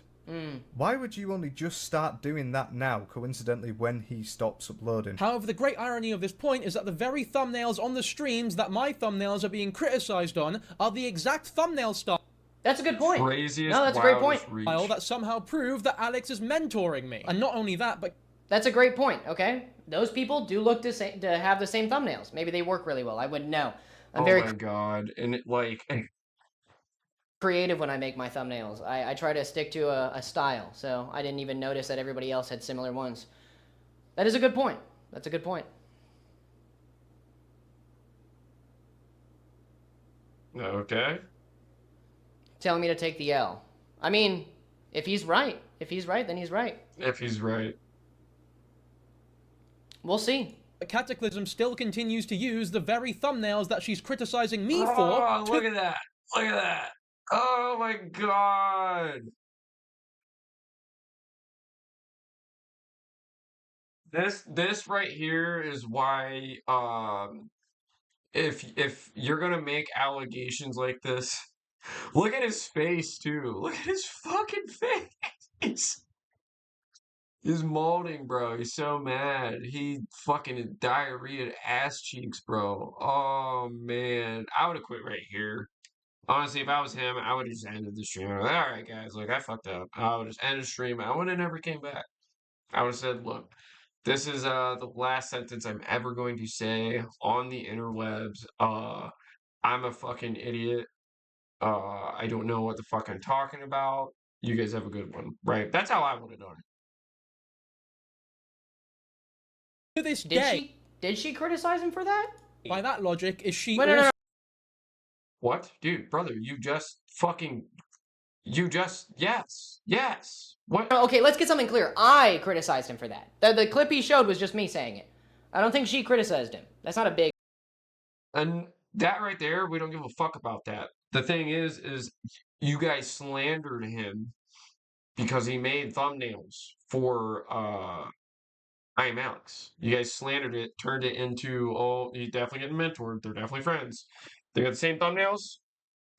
Why would you only just start doing that now, coincidentally, when he stops uploading? However, the great irony of this point is that the very thumbnails on the streams that my thumbnails are being criticized on are the exact thumbnail style That's a good point. Craziest, No, that's a great point. wildest reach. that somehow prove that Alex is mentoring me. And not only that, but That's a great point, okay? Those people do look to have the same thumbnails. Maybe they work really well. I wouldn't know. I'm Oh very my god. And it, like, creative when I make my thumbnails. I try to stick to a style, so I didn't even notice that everybody else had similar ones. That is a good point. That's a good point. okay. Telling me to take the L. I mean, if he's right, then he's right. If he's right. We'll see. Cataclysm still continues to use the very thumbnails that she's criticizing me Oh, for look at that. Look at that. Oh my god. This right here is why if you're gonna make allegations like this, look at his face too. Look at his fucking face. He's molding, bro. He's so mad. He fucking diarrhea ass cheeks, bro. Oh man. I would have quit right here. Honestly, if I was him, I would have just ended the stream. All right, guys, like I fucked up. I would just end the stream. I would have never came back. I would have said, look, this is the last sentence I'm ever going to say on the interwebs. I'm a fucking idiot. I don't know what the fuck I'm talking about. You guys have a good one, right? That's how I would have done it. to this day. Did she criticize him for that? By that logic, is she Wait, no, no, also no. What? Dude, brother, yes. Yes. What? Okay, let's get something clear. I criticized him for that. The clip he showed was just me saying it. I don't think she criticized him. That's not a big. And that right there, we don't give a fuck about that. The thing is you guys slandered him because he made thumbnails for I Am Alex. You guys slandered it, turned it into, oh, he's definitely getting mentored. They're definitely friends. They got the same thumbnails?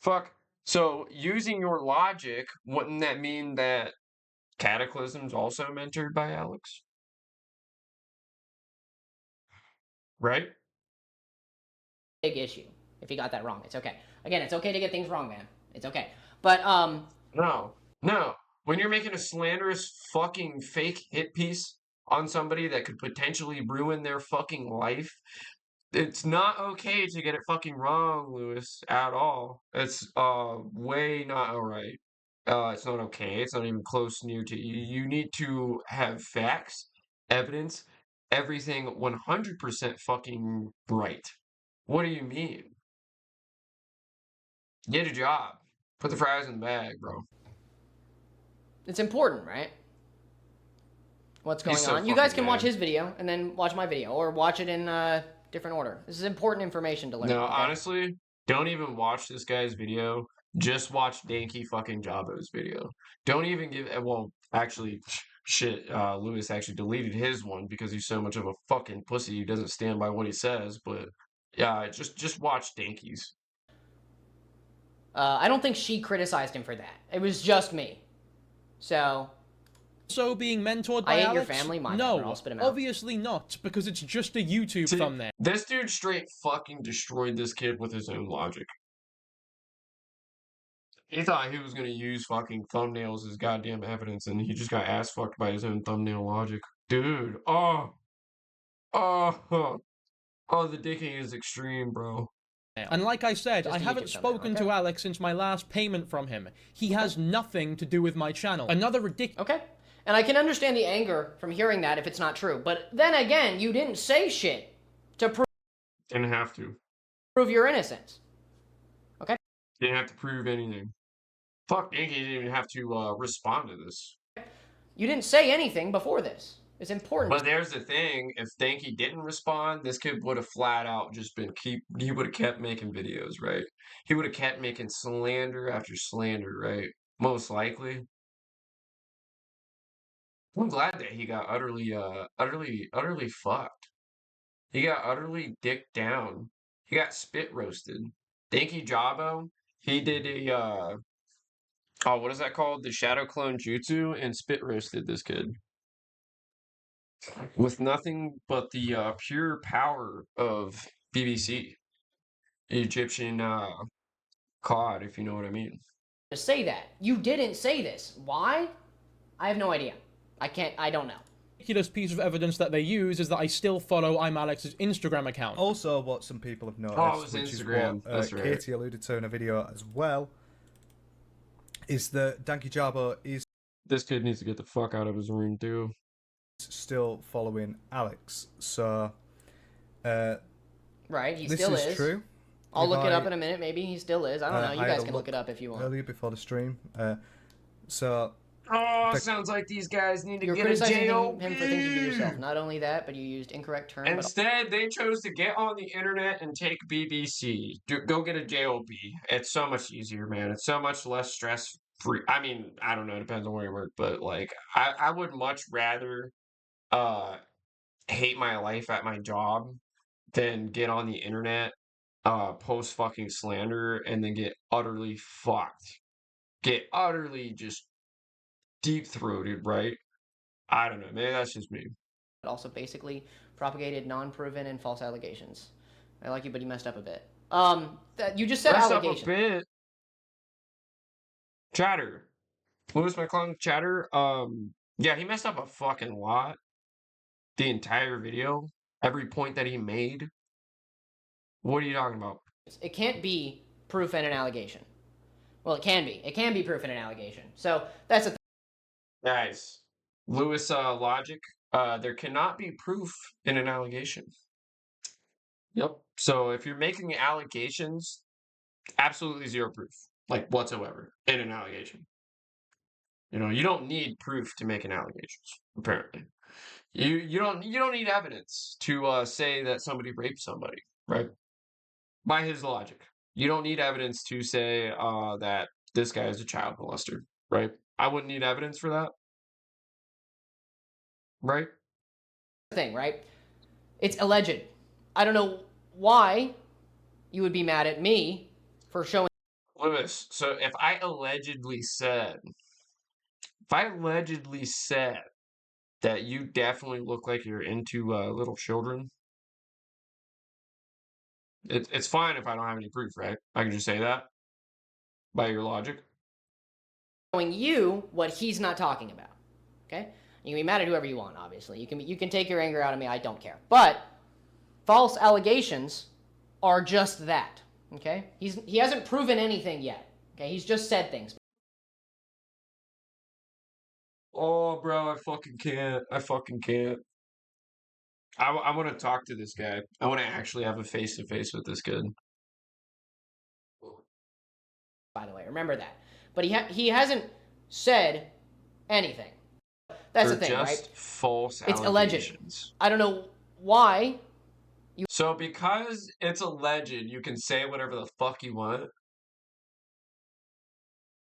Fuck. So, using your logic, wouldn't that mean that Cataclysm's also mentored by Alex? Right? Big issue if he got that wrong. It's okay. Again, it's okay to get things wrong, man. It's okay. But No. No. When you're making a slanderous fucking fake hit piece on somebody that could potentially ruin their fucking life, it's not okay to get it fucking wrong, Lewis, at all. It's way not alright. It's not okay. It's not even close near to you. You need to have facts, evidence, everything 100% fucking right. What do you mean? Get a job. Put the fries in the bag, bro. it's important, right? What's going He's so on? You guys fucking can watch mad. his video and then watch my video, or watch it in different order. This is important information to learn. No, okay? honestly, don't even watch this guy's video. Just watch Danky fucking Jabo's video. Don't even give. Well, actually, shit. Lewis actually deleted his one because he's so much of a fucking pussy. He doesn't stand by what he says. But yeah, just watch Danky's. I don't think she criticized him for that. It was just me. So So being mentored by I ate your Alex? family? My bad, no, bro. I'll spit him out. obviously not, because it's just a YouTube See, thumbnail. this dude straight fucking destroyed this kid with his own logic. He thought he was gonna use fucking thumbnails as goddamn evidence, and he just got ass fucked by his own thumbnail logic. Dude, oh, the dicking is extreme, bro. And like I said, Just I a haven't YouTube thumbnail, spoken okay? to Alex since my last payment from him. He has nothing to do with my channel. Another ridiculous. Okay. And I can understand the anger from hearing that if it's not true. But then again, you didn't say shit to Didn't have to. prove your innocence. Okay? Didn't have to prove anything. Fuck, Yankee didn't even have to respond to this. You didn't say anything before this. It's important. But there's the thing: if Danky didn't respond, this kid would have flat out just been He would have kept making videos, right? He would have kept making slander after slander, right? Most likely. I'm glad that he got utterly fucked. He got utterly dicked down. He got spit roasted. Danky Jabo, he did a oh, what is that called? The Shadow Clone Jutsu, and spit roasted this kid with nothing but the pure power of BBC, Egyptian COD, if you know what I mean. to say that. You didn't say this. Why? I have no idea. I don't know. Ridiculous piece of evidence that they use is that I still follow I'm Alex's Instagram account. Also, what some people have noticed, Oh, it was which is Instagram. what That's right. Katie alluded to in a video as well, is that Danky Jabo is This kid needs to get the fuck out of his room too. still following Alex. So, Right? He this still is true. I'll If look it up I- in a minute. Maybe he still is. I don't know. You I had guys a can look it up if you want. earlier before the stream. So, Oh, The- sounds like these guys need to You're get a criticizing jail. him for things you do yourself. Not only that, but you used incorrect terms. but Instead, they chose to get on the internet and take BBC. Go get a JOB. It's so much easier, man. It's so much less stress free. I mean, I don't know. It depends on where you work, but like, I would much rather hate my life at my job than get on the internet, post fucking slander, and then get utterly fucked. Get utterly just deep throated, right? I don't know. Maybe that's just me. also basically propagated non-proven and false allegations. I like you, but you messed up a bit. You just said Messed up a allegation. bit. Chatter. Lewis McClung chatter. Yeah, he messed up a fucking lot. The entire video. Every point that he made. What are you talking about? It can't be proof and an allegation. Well, it can be. It can be proof and an allegation. So that's a Guys, Lewis logic. There cannot be proof in an allegation. Yep. So if you're making allegations, absolutely zero proof, like whatsoever, in an allegation. You know, you don't need proof to make an allegation, apparently. You don't need evidence to say that somebody raped somebody, right? By his logic. You don't need evidence to say that this guy is a child molester, right? I wouldn't need evidence for that, right? Thing, right? It's alleged. I don't know why you would be mad at me for showing. Lewis, so if I allegedly said that you definitely look like you're into little children, it's fine if I don't have any proof, right? I can just say that by your logic. Showing you what he's not talking about. Okay? You can be mad at whoever you want, obviously. You can take your anger out of me, I don't care. But false allegations are just that. Okay? He hasn't proven anything yet. Okay? He's just said things. Oh, bro, I fucking can't. I fucking can't. I want to talk to this guy. I want to actually have a face-to-face with this kid. By the way, remember that. But he hasn't said anything. That's the thing, They're right? just false It's alleged. allegations. I don't know why. So because it's alleged, you can say whatever the fuck you want?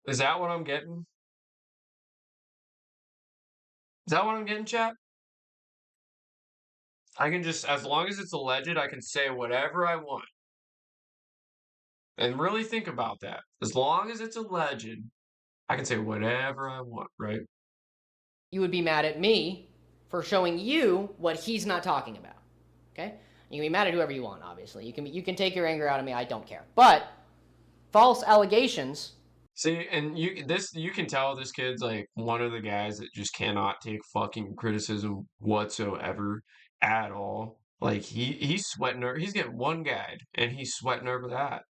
Is that what I'm getting? Is that what I'm getting, chat? I can just, as long as it's alleged, I can say whatever I want. And really think about that. As long as it's alleged, I can say whatever I want, right? You would be mad at me for showing you what he's not talking about. Okay? You can be mad at whoever you want, obviously. You can take your anger out of me, I don't care. But false allegations. See, and you can tell this kid's like one of the guys that just cannot take fucking criticism whatsoever at all. Like he's sweating over, he's getting one guide and he's sweating over that.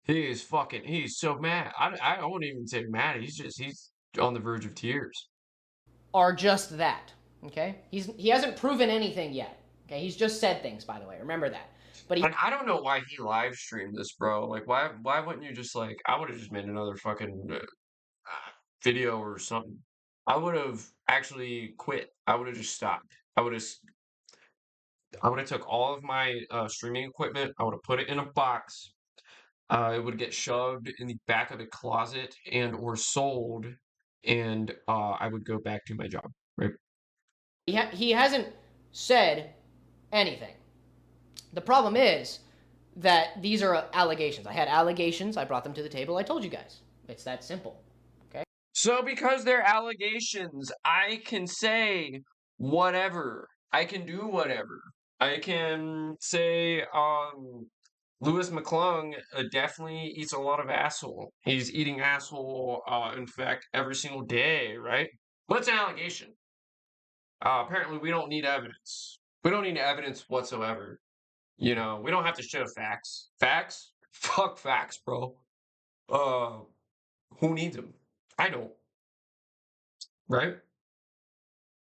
He's so mad. I won't even say mad. He's on the verge of tears. Are just that. Okay? He hasn't proven anything yet. Okay? He's just said things, by the way. Remember that. But Like I don't know why he live streamed this, bro. Like why wouldn't you just like I would have just made another fucking video or something. I would have actually quit. I would have just stopped. I would have took all of my streaming equipment. I would have put it in a box. It would get shoved in the back of the closet and or sold, and I would go back to my job. Right. he hasn't said anything. The problem is that these are allegations. I had allegations. I brought them to the table. I told you guys. It's that simple. Okay? So because they're allegations, I can say whatever. I can do whatever. I can say, Lewis McClung definitely eats a lot of asshole. He's eating asshole, in fact, every single day, right? What's an allegation? Apparently, we don't need evidence. We don't need evidence whatsoever. You know, we don't have to show facts. Facts? Fuck facts, bro. Who needs them? I don't. Right?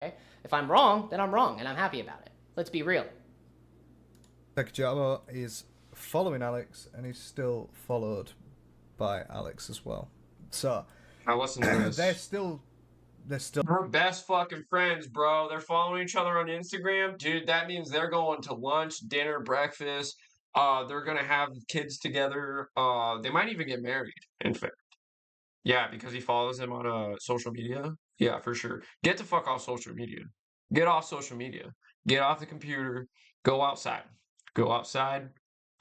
Okay? If I'm wrong, then I'm wrong, and I'm happy about it. Let's be real. Tekajamo is following Alex, and he's still followed by Alex as well. So Now listen to this. they're still We're best fucking friends, bro. They're following each other on Instagram. Dude, that means they're going to lunch, dinner, breakfast. They're gonna have kids together. They might even get married, in fact. Yeah, because he follows him on social media. Yeah, for sure. Get the fuck off social media. Get off social media. Get off the computer. Go outside. Go outside.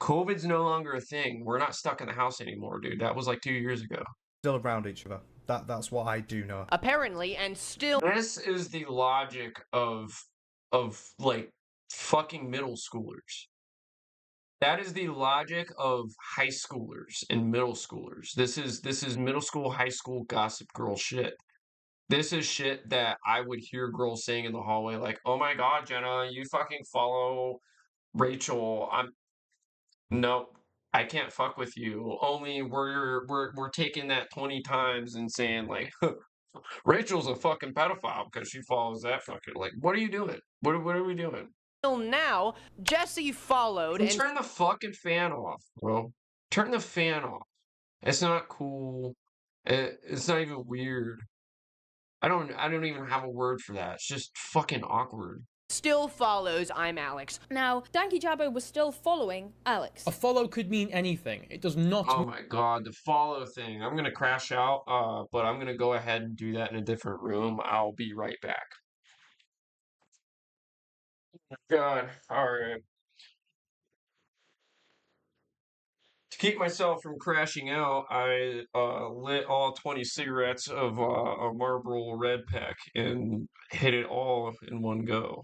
COVID's no longer a thing. We're not stuck in the house anymore, dude. That was like 2 years ago. around each other. That's what I do know. Apparently, and still. This is the logic of like fucking middle schoolers. That is the logic of high schoolers and middle schoolers. This is middle school, high school gossip girl shit. This is shit that I would hear girls saying in the hallway, like, "Oh my God, Jenna, you fucking follow Rachel." Nope, I can't fuck with you. Only we're taking that 20 times and saying like, Rachel's a fucking pedophile because she follows that fucking like. What are you doing? What are we doing? Now, Jesse followed And turn the fucking fan off, bro. Turn the fan off. It's not cool. It's not even weird. I don't even have a word for that. It's just fucking awkward. Still follows I'm Alex. Now, Danky Jabbo was still following Alex. A follow could mean anything. It does not Oh my god, the follow thing. I'm gonna crash out, but I'm gonna go ahead and do that in a different room. I'll be right back. God, alright. To keep myself from crashing out, I lit all 20 cigarettes of a Marlboro Red Pack and hit it all in one go.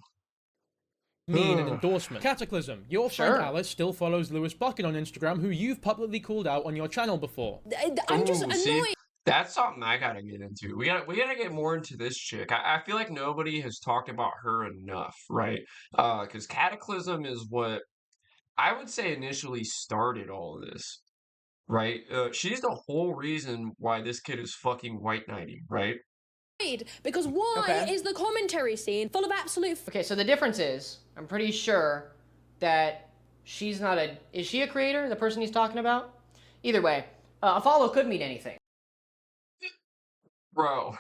mean an endorsement. Cataclysm. Your friend Sure. Alice still follows Lewis Buckin on Instagram, who you've publicly called out on your channel before. I'm just Ooh, see, annoyed. that's something I gotta get into. We gotta get more into this chick. I feel like nobody has talked about her enough, right? Because Cataclysm is what I would say initially started all of this, right? She's the whole reason why this kid is fucking white knighting, right? Because why Okay. is the commentary scene full of absolute Okay, so the difference is, I'm pretty sure that she's not a... Is she a creator, the person he's talking about? Either way, a follow could mean anything. Bro,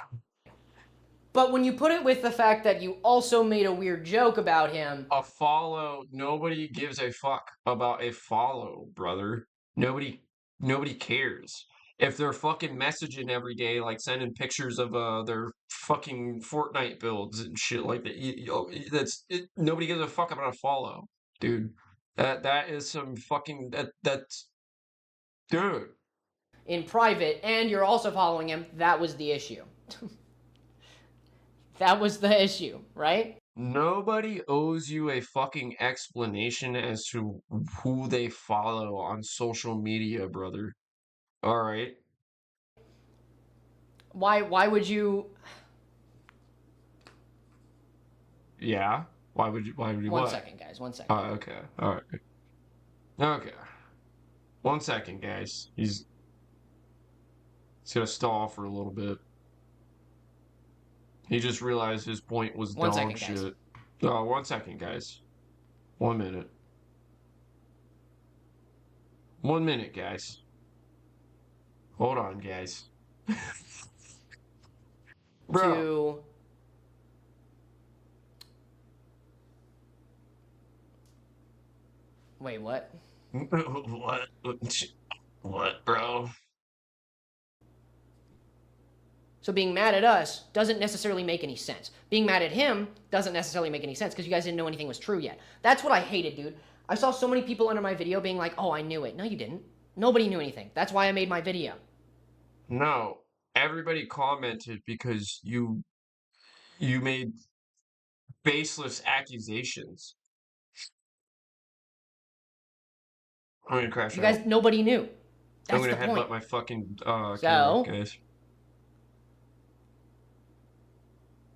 But when you put it with the fact that you also made a weird joke about him... a follow, nobody gives a fuck about a follow, brother. Nobody cares. If they're fucking messaging every day, like sending pictures of their fucking Fortnite builds and shit like that, nobody gives a fuck about a follow, dude. That is some fucking that's dude. in private, and you're also following him, that was the issue. That was the issue, right? Nobody owes you a fucking explanation as to who they follow on social media, brother. All right. Why would you... Yeah. Why would you One what? second, guys, 1 second. Oh, okay. All right. Okay. 1 second, guys. He's gonna stall for a little bit. He just realized his point was 1 dog second, guys. shit. Oh, 1 second, guys. 1 minute. 1 minute, guys. Hold on, guys. Bro. To... Wait, what? What? What, bro? So being mad at us doesn't necessarily make any sense. Being mad at him doesn't necessarily make any sense because you guys didn't know anything was true yet. That's what I hated, dude. I saw so many people under my video being like, oh, I knew it. No, you didn't. Nobody knew anything. That's why I made my video. No. Everybody commented because you made baseless accusations. I'm gonna crash You out. guys, nobody knew. I'm That's gonna the headbutt point. my fucking So? camera, guys.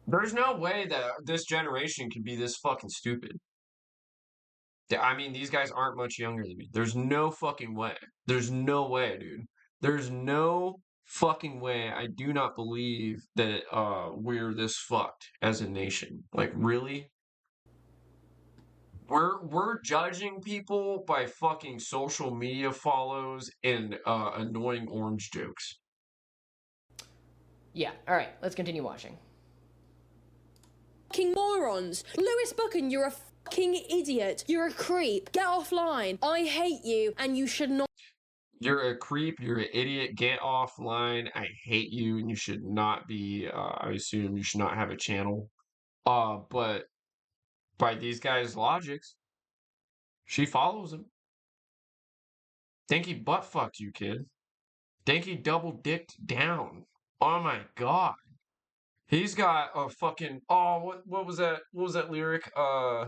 There's no way that this generation can be this fucking stupid. I mean, these guys aren't much younger than me. There's no fucking way. There's no way, dude. There's no fucking way. I do not believe that we're this fucked as a nation. Like, really? We're judging people by fucking social media follows and annoying orange jokes. Yeah, alright, let's continue watching. fucking morons. Lewis Buchan, you're a fucking idiot. You're a creep. Get offline. I hate you, and you should not. You're a creep, you're an idiot, get offline, I hate you, and you should not be, I assume you should not have a channel. But by these guys' logics, she follows him. Think he butt fucked you, kid. Think he double dicked down. Oh my god. He's got a fucking, oh, what was that? What was that lyric? I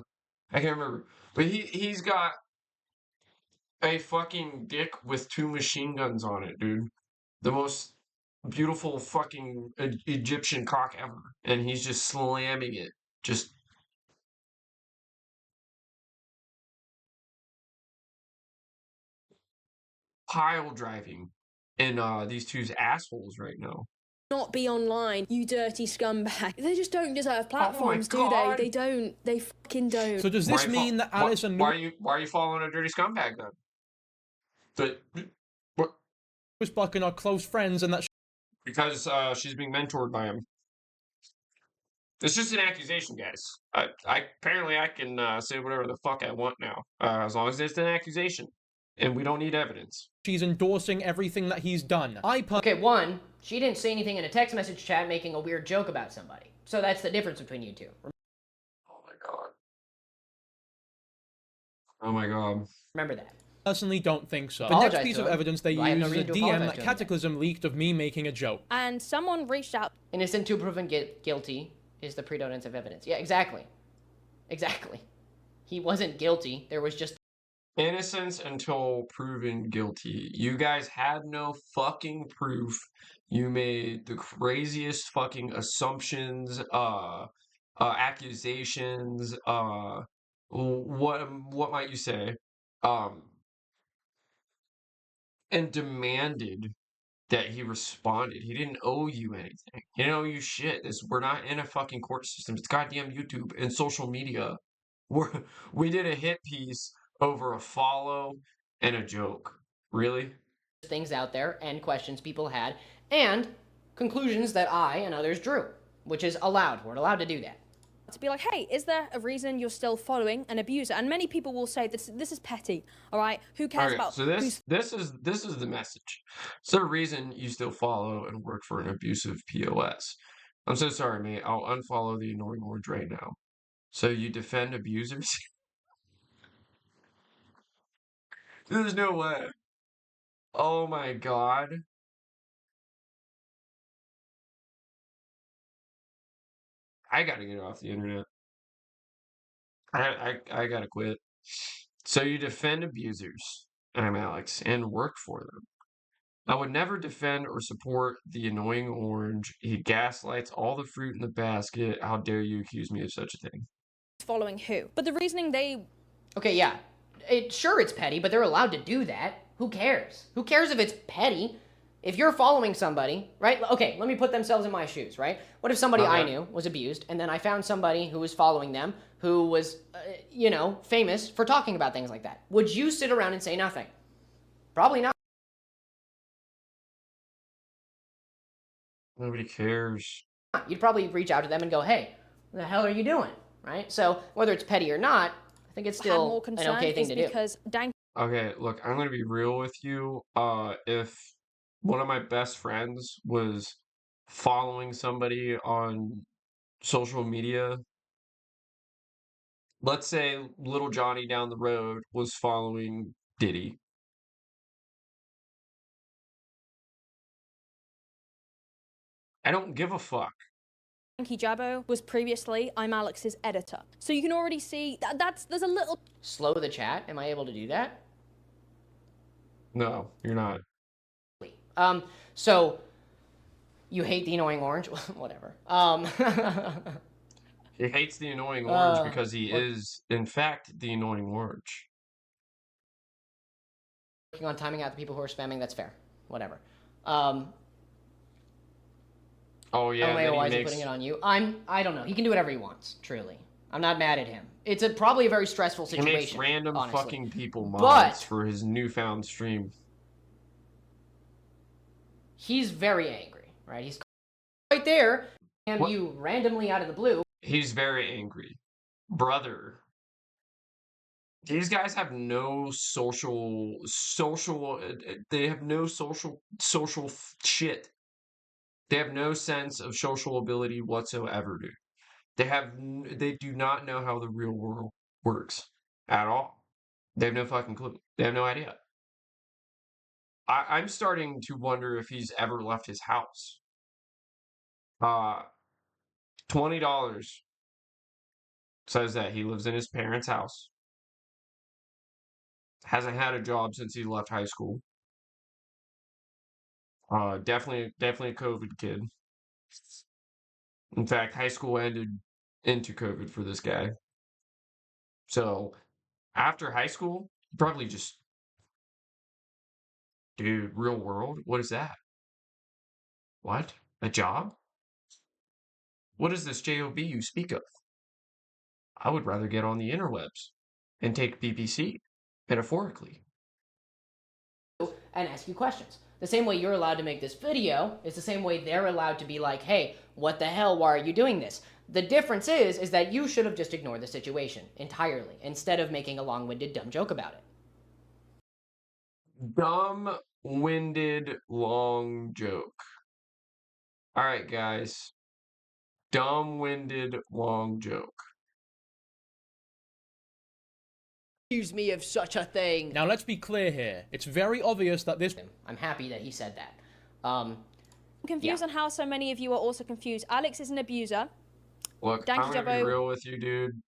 can't remember. But he's got a fucking dick with 2 machine guns on it, dude. The most beautiful fucking Egyptian cock ever. And he's just slamming it. Just pile driving in these two's assholes right now. Not be online, you dirty scumbag. They just don't deserve platforms, do they? God. They don't. They fucking don't. So does this mean that Alice and why are you following a dirty scumbag then? What? Lewis Buchan are close friends and that Because she's being mentored by him. It's just an accusation, guys. Apparently I can say whatever the fuck I want now, as long as it's an accusation, and we don't need evidence. She's endorsing everything that he's done. Okay, one, she didn't say anything in a text message chat making a weird joke about somebody. So that's the difference between you two. Oh my god. Oh my god. Remember that. Personally don't think so. The Apologize next piece to of him. evidence they I have use no is a reason to DM apologize that to him. Cataclysm leaked of me making a joke. And someone reached out. Innocent until proven guilty is the predominance of evidence. Yeah, exactly. Exactly. He wasn't guilty. There was just Innocence until proven guilty. You guys had no fucking proof. You made the craziest fucking assumptions, accusations, what might you say? Um, and demanded that he responded. He didn't owe you anything. He didn't owe you shit. We're not in a fucking court system. It's goddamn YouTube and social media. We're, we did a hit piece over a follow and a joke. Really? things out there and questions people had and conclusions that I and others drew, which is allowed. We're allowed to do that. To be like, hey, is there a reason you're still following an abuser? And many people will say this is petty, all right? Who cares about? So this is the message. It's the reason you still follow and work for an abusive POS. I'm so sorry, mate. I'll unfollow the annoying orange right now. So you defend abusers? There's no way. Oh my god. I gotta get off the internet. I gotta quit. So you defend abusers, I'm Alex, and work for them. I would never defend or support the annoying orange. He gaslights all the fruit in the basket. How dare you accuse me of such a thing? Following who? But the reasoning they... Okay, yeah. Sure, it's petty, but they're allowed to do that. Who cares? Who cares if it's petty? If you're following somebody, right? Okay, let me put themselves in my shoes, right? What if somebody I knew was abused, and then I found somebody who was following them who was, famous for talking about things like that? Would you sit around and say nothing? Probably not. Nobody cares. You'd probably reach out to them and go, hey, what the hell are you doing? Right? So whether it's petty or not, I think it's still an okay thing to do. Because Dank... Okay, look, I'm gonna be real with you. If one of my best friends was following somebody on social media, let's say little Johnny down the road was following Diddy. I don't give a fuck. Jabbo was previously I'm Alex's editor. So you can already see there's a little... Slow the chat. Am I able to do that? No, you're not. So you hate the annoying orange? Whatever. He hates the annoying orange because he is, in fact, the annoying orange. Working on timing out the people who are spamming, that's fair. Whatever. Oh yeah, why is he putting it on you? I don't know. He can do whatever he wants, truly. I'm not mad at him. It's probably a very stressful situation. He makes random honestly. fucking people mods for his newfound stream. He's very angry, right? He's right there, and you randomly out of the blue. He's very angry. Brother. These guys have no they have no social shit. They have no sense of social ability whatsoever, dude. They do not know how the real world works at all. They have no fucking clue. They have no idea. I'm starting to wonder if he's ever left his house. $20 says that he lives in his parents' house. Hasn't had a job since he left high school. Definitely a COVID kid. In fact, high school ended into COVID for this guy. So, after high school, probably just, dude, real world? What is that? What? A job? What is this job you speak of? I would rather get on the interwebs and take BBC, metaphorically. And ask you questions. The same way you're allowed to make this video is the same way they're allowed to be like, hey, what the hell, why are you doing this? The difference is that you should have just ignored the situation entirely instead of making a long-winded dumb joke about it. Dumb-winded long joke. All right, guys. Dumb-winded long joke. Accuse me of such a thing. Now let's be clear here. It's very obvious that this... I'm happy that he said that. I'm confused on how so many of you are also confused. Alex is an abuser. Look, Danky I'm gonna be Jabbo- real with you, dude.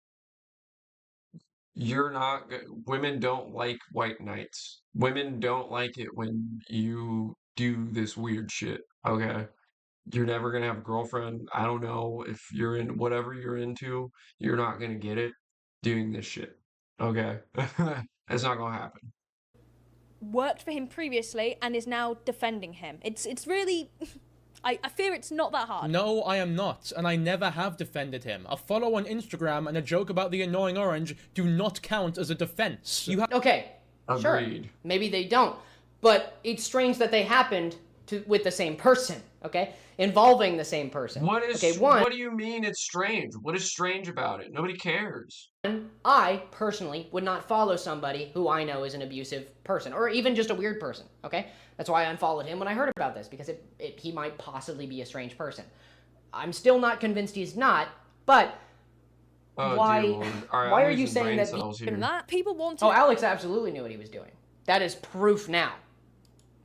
You're not... Women don't like white knights. Women don't like it when you do this weird shit, okay? You're never gonna have a girlfriend. I don't know if you're in whatever you're into, you're not gonna get it doing this shit, okay? That's not gonna happen. Worked for him previously and is now defending him. It's really... I fear it's not that hard. No, I am not, and I never have defended him. A follow on Instagram and a joke about the annoying orange do not count as a defense. You have... Okay, sure. Agreed. Maybe they don't. But it's strange that they happened with the same person, okay? Involving the same person. What is... Okay, What do you mean it's strange? What is strange about it? Nobody cares. I, personally, would not follow somebody who I know is an abusive person, or even just a weird person, okay? That's why I unfollowed him when I heard about this, because he might possibly be a strange person. I'm still not convinced he's not, but Oh, why, dear Lord. All right, why I'm are you losing saying brain that... cells here. And that people want to... Oh, Alex absolutely knew what he was doing. That is proof now.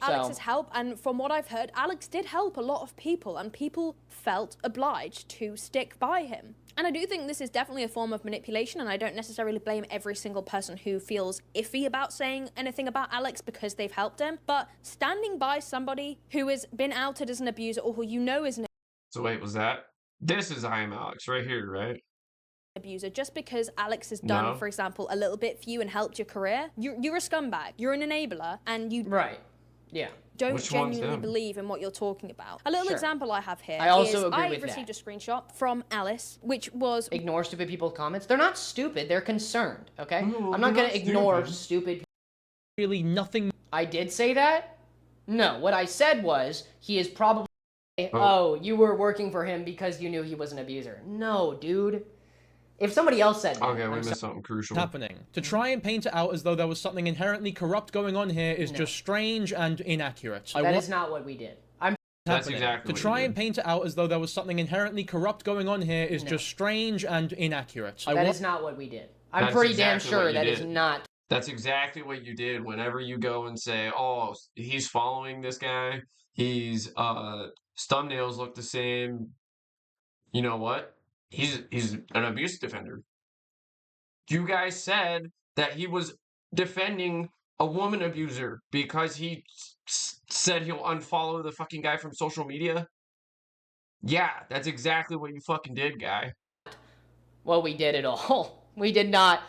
Alex's help, and from what I've heard, Alex did help a lot of people, and people felt obliged to stick by him. And I do think this is definitely a form of manipulation, and I don't necessarily blame every single person who feels iffy about saying anything about Alex because they've helped him, but standing by somebody who has been outed as an abuser or who you know is an So wait, was that? This is I Am Alex right here, right? abuser, just because Alex has done, No. for example, a little bit for you and helped your career, you're a scumbag, you're an enabler, and you Right. Yeah. don't Which one's genuinely them? believe in what you're talking about. A little Sure. example I have here I also is agree I with received that. a screenshot from Alice, which was Ignore stupid people's comments. They're not stupid. They're concerned, okay? No, I'm not they're going to not ignore stupid. stupid... really nothing... I did say that? No, what I said was, he is probably... Oh. Oh, you were working for him because you knew he was an abuser. No, dude. If somebody else said that, Okay, we I'm missed sorry. something crucial. happening. To try and paint it out as though there was something inherently corrupt going on here is No. just strange and inaccurate. That is not what we did. That's happening. exactly To what try you and did. paint it out as though there was something inherently corrupt going on here is No. just strange and inaccurate. That is not what we did. I'm That's pretty damn exactly sure what you that is did. not... That's exactly what you did whenever you go and say, oh, he's following this guy. His thumbnails look the same. You know what? He's an abuse defender. You guys said that he was defending a woman abuser because he said he'll unfollow the fucking guy from social media. Yeah, that's exactly what you fucking did, guy. Well, we did it all. We did not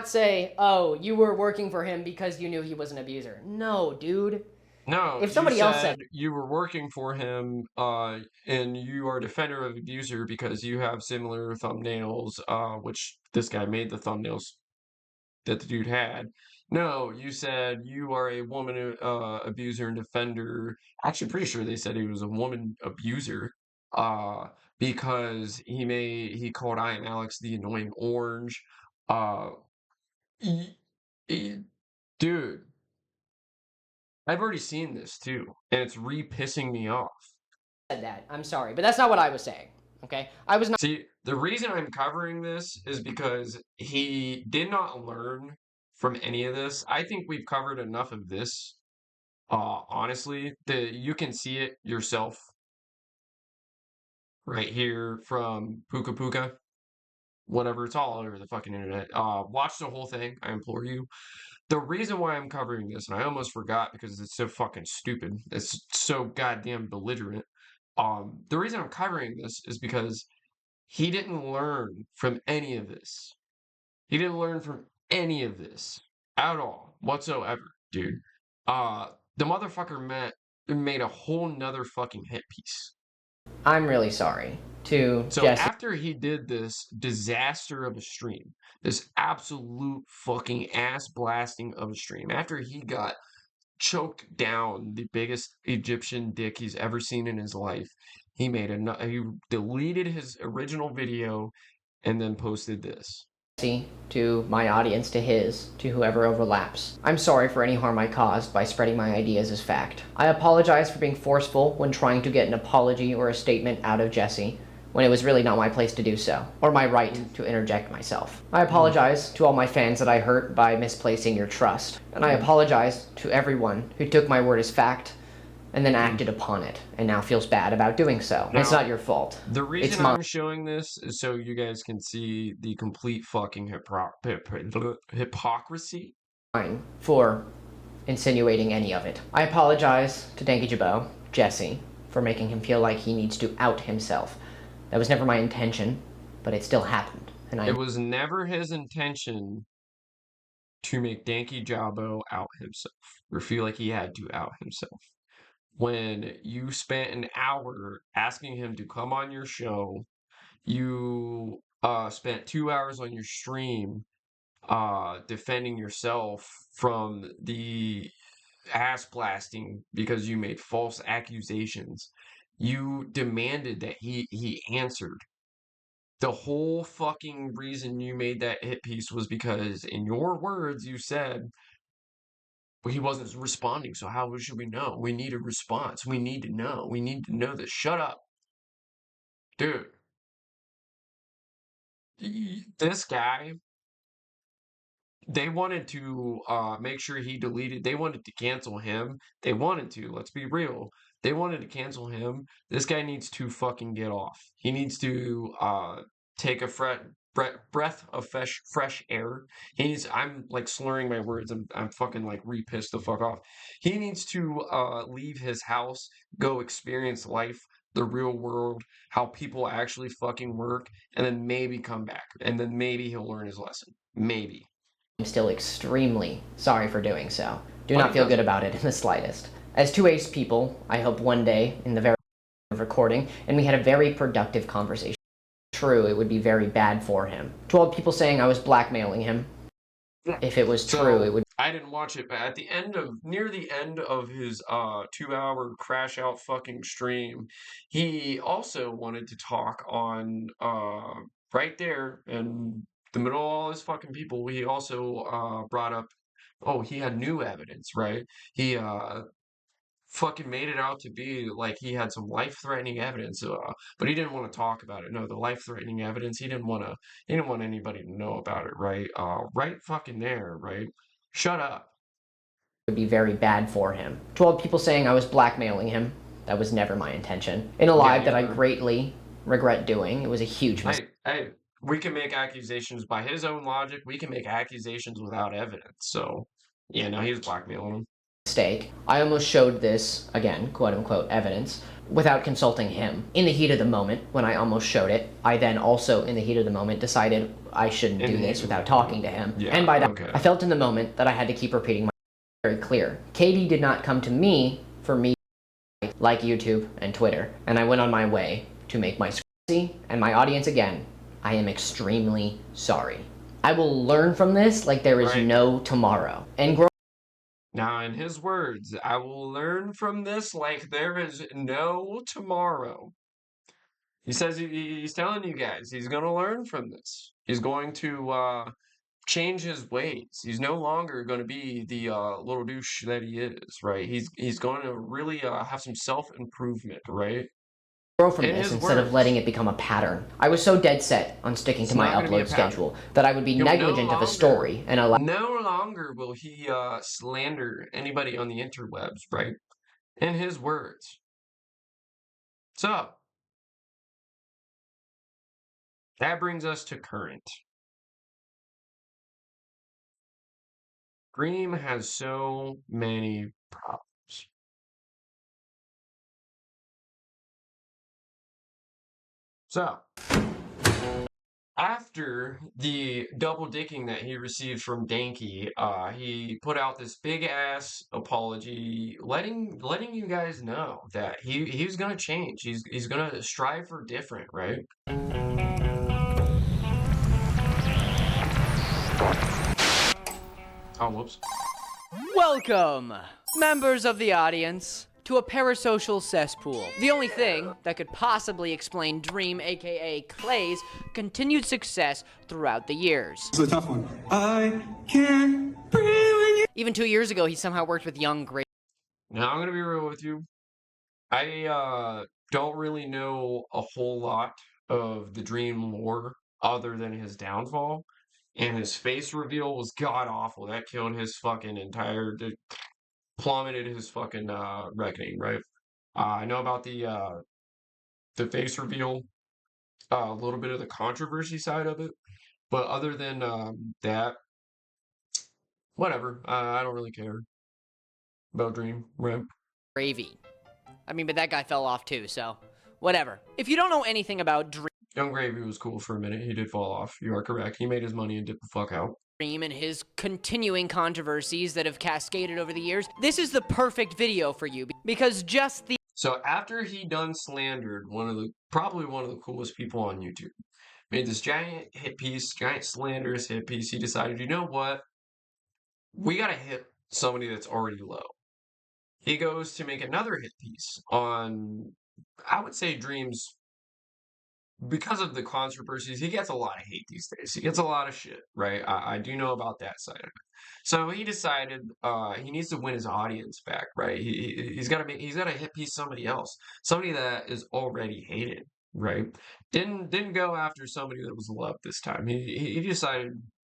say, oh, you were working for him because you knew he was an abuser. No, dude. No, If somebody you else said- you were working for him, and you are a defender of abuser because you have similar thumbnails, which this guy made the thumbnails that the dude had. No, you said you are a woman abuser and defender. Actually, pretty sure they said he was a woman abuser, because he called I Am Alex the annoying orange. Y- y- Dude. I've already seen this too, and it's re-pissing me off. Said that. I'm sorry, but that's not what I was saying. Okay? I was not... See, the reason I'm covering this is because he did not learn from any of this. I think we've covered enough of this. Honestly, you can see it yourself right here from Puka Puka. Whatever, it's all over the fucking internet. Watch the whole thing, I implore you. The reason why I'm covering this, and I almost forgot because it's so fucking stupid, it's so goddamn belligerent. The reason I'm covering this is because he didn't learn from any of this. He didn't learn from any of this at all, whatsoever, dude. The motherfucker made a whole nother fucking hit piece. I'm really sorry to So Jesse. after he did this disaster of a stream, this absolute fucking ass blasting of a stream, after he got choked down the biggest Egyptian dick he's ever seen in his life, he deleted his original video and then posted this. To my audience, to his, to whoever overlaps. I'm sorry for any harm I caused by spreading my ideas as fact. I apologize for being forceful when trying to get an apology or a statement out of Jesse, when it was really not my place to do so, or my right to interject myself. I apologize to all my fans that I hurt by misplacing your trust, and I apologize to everyone who took my word as fact and then acted upon it, and now feels bad about doing so. Now, it's not your fault. The reason I'm showing this is so you guys can see the complete fucking hypocrisy. For insinuating any of it. I apologize to Danky Jabot, Jesse, for making him feel like he needs to out himself. That was never my intention, but it still happened. And It was never his intention to make Danky Jabot out himself, or feel like he had to out himself. When you spent an hour asking him to come on your show, you spent 2 hours on your stream defending yourself from the ass blasting because you made false accusations. You demanded that he answered. The whole fucking reason you made that hit piece was because, in your words, you said, well, he wasn't responding, so how should we know? We need a response. We need to know. We need to know this. Shut up. Dude. This guy, they wanted to make sure he deleted. They wanted to cancel him. They wanted to. Let's be real. They wanted to cancel him. This guy needs to fucking get off. He needs to take a breath of fresh air. I'm like slurring my words. I'm fucking like re-pissed the fuck off. He needs to leave his house, go experience life, the real world, how people actually fucking work, and then maybe come back. And then maybe he'll learn his lesson. Maybe. I'm still extremely sorry for doing so. Do not feel good about it in the slightest. As two ace people, I hope one day, in the very recording, and we had a very productive conversation. True, it would be very bad for him. To all people saying I was blackmailing him, if it was true, it would... I didn't watch it, but at the end of, near the end of his 2-hour crash out fucking stream, he also wanted to talk on, right there, in the middle of all his fucking people, he also brought up, oh, he had new evidence, right? He fucking made it out to be like he had some life-threatening evidence, but he didn't want to talk about it. No, the life-threatening evidence, he didn't want anybody to know about it, right? Right fucking there, right? Shut up. Would be very bad for him. To all people saying I was blackmailing him, that was never my intention. In a live that I greatly regret doing, it was a huge mistake. Hey, we can make accusations by his own logic. We can make accusations without evidence. So, yeah, no, he was blackmailing him. I almost showed this, again, quote-unquote evidence, without consulting him. In the heat of the moment, when I almost showed it, I then also, in the heat of the moment, decided I shouldn't do this without talking to him. Yeah, and by that, I felt in the moment that I had to keep repeating my very clear. Katie did not come to me for me like YouTube and Twitter, and I went on my way to make my screen. And my audience, again, I am extremely sorry. I will learn from this like there is no tomorrow. And grow. Now, in his words, I will learn from this like there is no tomorrow. He says he's telling you guys he's going to learn from this. He's going to change his ways. He's no longer going to be the little douche that he is, right? He's going to really have some self-improvement, right? Grow from this instead of letting it become a pattern. I was so dead set on sticking to my upload schedule that I would be negligent of a story and allow... No longer will he slander anybody on the interwebs, right? In his words. So, that brings us to current. Dream has so many problems. So, after the double dicking that he received from Danky, he put out this big ass apology, letting you guys know that he's gonna change. He's gonna strive for different, right? Oh, whoops. Welcome, members of the audience, to a parasocial cesspool. The only thing that could possibly explain Dream, aka Clay's, continued success throughout the years. This is a tough one. I can't breathe. Even 2 years ago, he somehow worked with young Gravy. Now, I'm gonna be real with you. I don't really know a whole lot of the Dream lore other than his downfall, and his face reveal was god awful. That killed his fucking entire, plummeted his fucking reckoning, right? I know about the face reveal, a little bit of the controversy side of it, but other than that, whatever. I don't really care about Dream, right? I mean, but that guy fell off too, so whatever. If you don't know anything about Young Gravy was cool for a minute. He did fall off. You are correct. He made his money and dipped the fuck out. Dream and his continuing controversies that have cascaded over the years, this is the perfect video for you, because just the So after he done slandered probably one of the coolest people on YouTube, made this giant hit piece, giant slanderous hit piece, he decided, you know what? We gotta hit somebody that's already low. He goes to make another hit piece on, I would say, Dream's. Because of the controversies, he gets a lot of hate these days. He gets a lot of shit, right? I do know about that side of it. So he decided he needs to win his audience back, right? He's got to hit piece somebody else, somebody that is already hated, right? Didn't go after somebody that was loved this time. He decided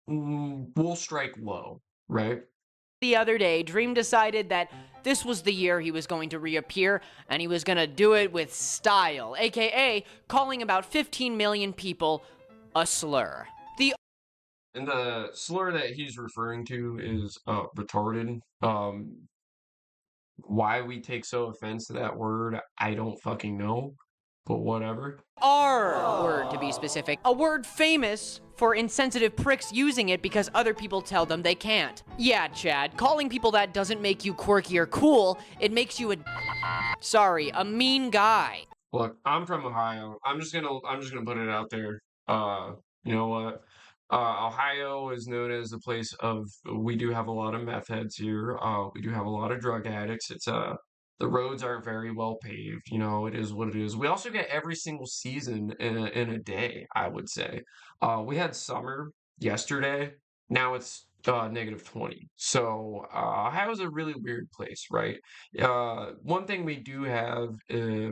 we'll strike low, right? The other day, Dream decided that this was the year he was going to reappear, and he was going to do it with style, aka calling about 15 million people a slur. And the slur that he's referring to is retarded. Why we take so offense to that word, I don't fucking know. But whatever. R word, to be specific. A word famous for insensitive pricks using it because other people tell them they can't. Yeah, Chad, calling people that doesn't make you quirky or cool, it makes you a mean guy. Look, I'm from Ohio. I'm just gonna put it out there. You know what? Ohio is known as the place of, we do have a lot of meth heads here. We do have a lot of drug addicts. It's the roads aren't very well paved. You know, it is what it is. We also get every single season in a day, I would say. We had summer yesterday. Now it's -20. So Ohio's a really weird place, right? One thing we do have,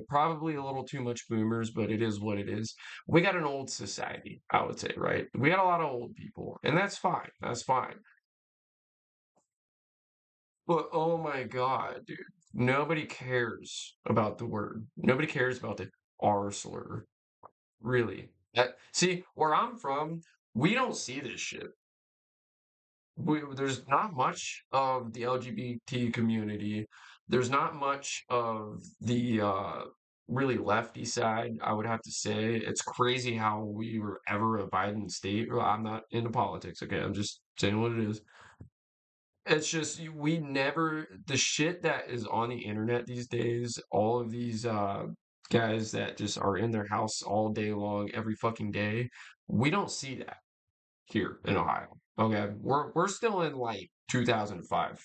probably a little too much boomers, but it is what it is. We got an old society, I would say, right? We got a lot of old people, and that's fine. That's fine. But oh my god, dude. Nobody cares about the word. Nobody cares about the R slur. Really. See, where I'm from, we don't see this shit. There's not much of the LGBT community. There's not much of the really lefty side, I would have to say. It's crazy how we were ever a Biden state. Well, I'm not into politics, okay? I'm just saying what it is. It's just the shit that is on the internet these days, all of these guys that just are in their house all day long, every fucking day, we don't see that here in Ohio. Okay, we're still in like 2005.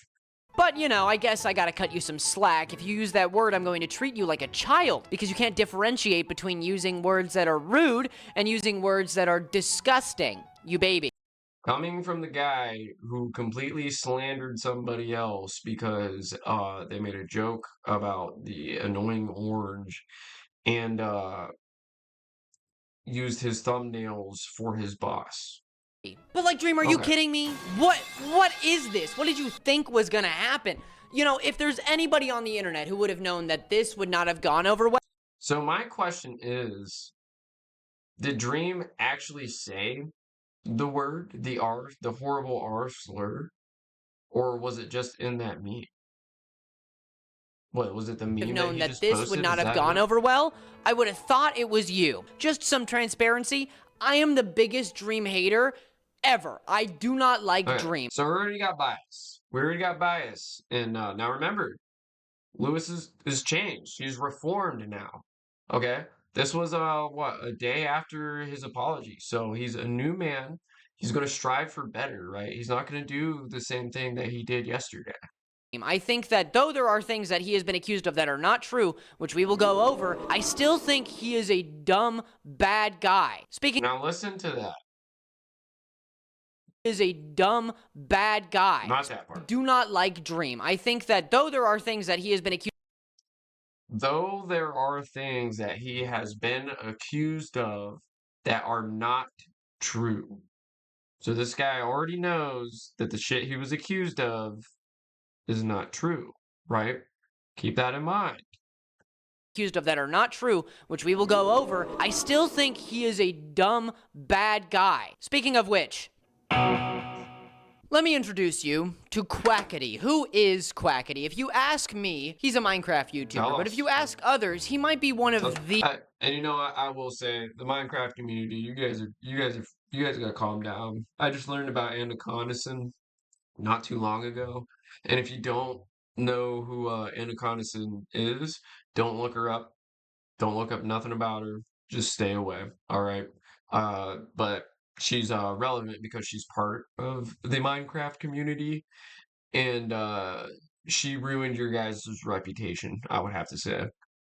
But, you know, I guess I gotta cut you some slack. If you use that word, I'm going to treat you like a child, because you can't differentiate between using words that are rude and using words that are disgusting. You baby. Coming from the guy who completely slandered somebody else because they made a joke about the annoying orange and used his thumbnails for his boss. But like, Dream, are you kidding me? What is this? What did you think was gonna happen? You know, if there's anybody on the internet who would have known that this would not have gone over well. So my question is, did Dream actually say the word, the horrible R slur, or was it just in that meme? What was it, the meme Have that known he that just this posted? would not Is have that gone it? over well, I would have thought it was you. Just some transparency. I am the biggest Dream hater ever. I do not like Okay, Dream. so we already got bias. And now remember, Lewis is changed. He's reformed now. Okay? This was a day after his apology. So he's a new man. He's going to strive for better, right? He's not going to do the same thing that he did yesterday. I think that though there are things that he has been accused of that are not true, which we will go over, I still think he is a dumb, bad guy. Now listen to that. Is a dumb, bad guy. Not that part. Do not like Dream. I think that though there are things that he has been accused Though there are things that he has been accused of that are not true. So this guy already knows that the shit he was accused of is not true, right? Keep that in mind. accused of that are not true, which we will go over, I still think he is a dumb, bad guy. Speaking of which, let me introduce you to Quackity. Who is Quackity? If you ask me, he's a Minecraft YouTuber, but if you ask others, he might be one of the... And you know what, I will say, the Minecraft community, you guys gotta calm down. I just learned about Anacondason not too long ago, and if you don't know who Anacondason is, don't look her up. Don't look up nothing about her. Just stay away. All right. But she's relevant because she's part of the Minecraft community, and she ruined your guys' reputation, I would have to say.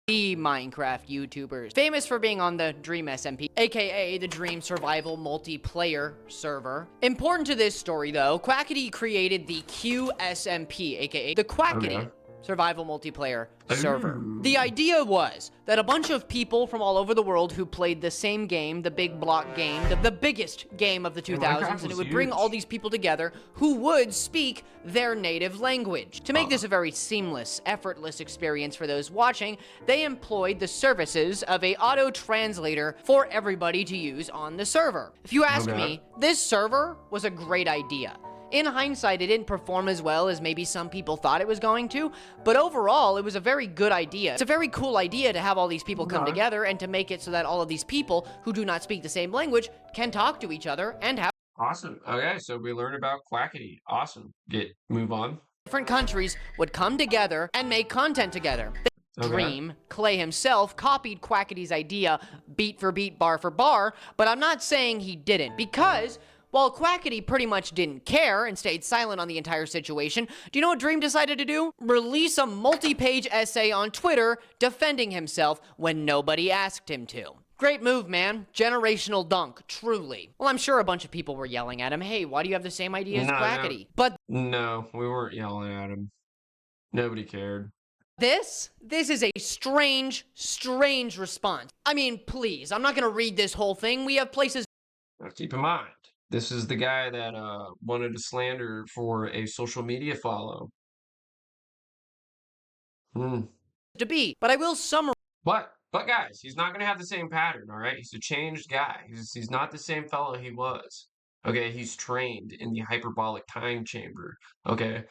The Minecraft YouTubers, famous for being on the Dream SMP, aka the Dream Survival Multiplayer server. Important to this story though, Quackity created the QSMP, aka the Quackity Survival Multiplayer server. The idea was that a bunch of people from all over the world who played the same game, the big block game, the biggest game of the 2000s, and it would bring all these people together who would speak their native language. To make this a very seamless, effortless experience for those watching, they employed the services of a auto-translator for everybody to use on the server. If you ask me, this server was a great idea. In hindsight, it didn't perform as well as maybe some people thought it was going to, but overall, it was a very good idea. It's a very cool idea to have all these people come together and to make it so that all of these people who do not speak the same language can talk to each other and have Awesome. Okay, so we learned about Quackity. Awesome. Move on. different countries would come together and make content together. Dream, Clay himself, copied Quackity's idea beat for beat, bar for bar, but I'm not saying he didn't, because while Quackity pretty much didn't care and stayed silent on the entire situation, do you know what Dream decided to do? Release a multi-page essay on Twitter defending himself when nobody asked him to. Great move, man. Generational dunk, truly. Well, I'm sure a bunch of people were yelling at him, hey, why do you have the same idea as Quackity? But no, we weren't yelling at him. Nobody cared. This is a strange response. I mean, please, I'm not gonna read this whole thing. We have places... Now keep in mind, this is the guy that wanted to slander for a social media follow. to be, but I will summarize. But guys, he's not going to have the same pattern, all right? He's a changed guy. He's not the same fellow he was. Okay, he's trained in the hyperbolic time chamber. Okay,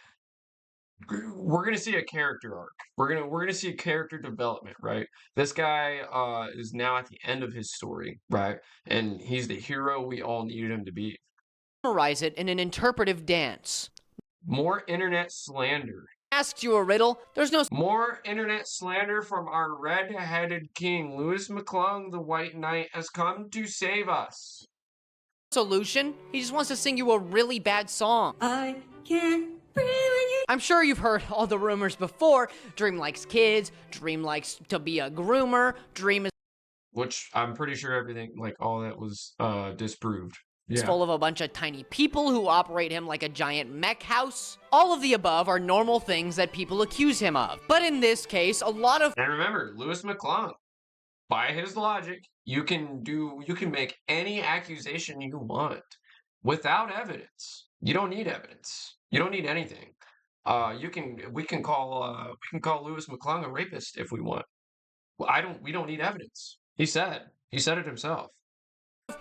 we're gonna see a character arc. We're gonna see a character development, right? This guy is now at the end of his story, right? And he's the hero we all needed him to be. Summarize it in an interpretive dance. More internet slander. Asks you a riddle. There's no more internet slander from our red-headed king. Louis McClung, the White Knight, has come to save us. Solution? He just wants to sing you a really bad song. I can't breathe when you... I'm sure you've heard all the rumors before. Dream likes kids. Dream likes to be a groomer. Dream is... Which I'm pretty sure everything, like all that was disproved. It's full of a bunch of tiny people who operate him like a giant mech house. All of the above are normal things that people accuse him of. But in this case, a lot of... And remember, Louis McClung, by his logic, you can make any accusation you want without evidence. You don't need evidence. You don't need anything. We can call Louis McClung a rapist if we want. Well, we don't need evidence. He said it himself.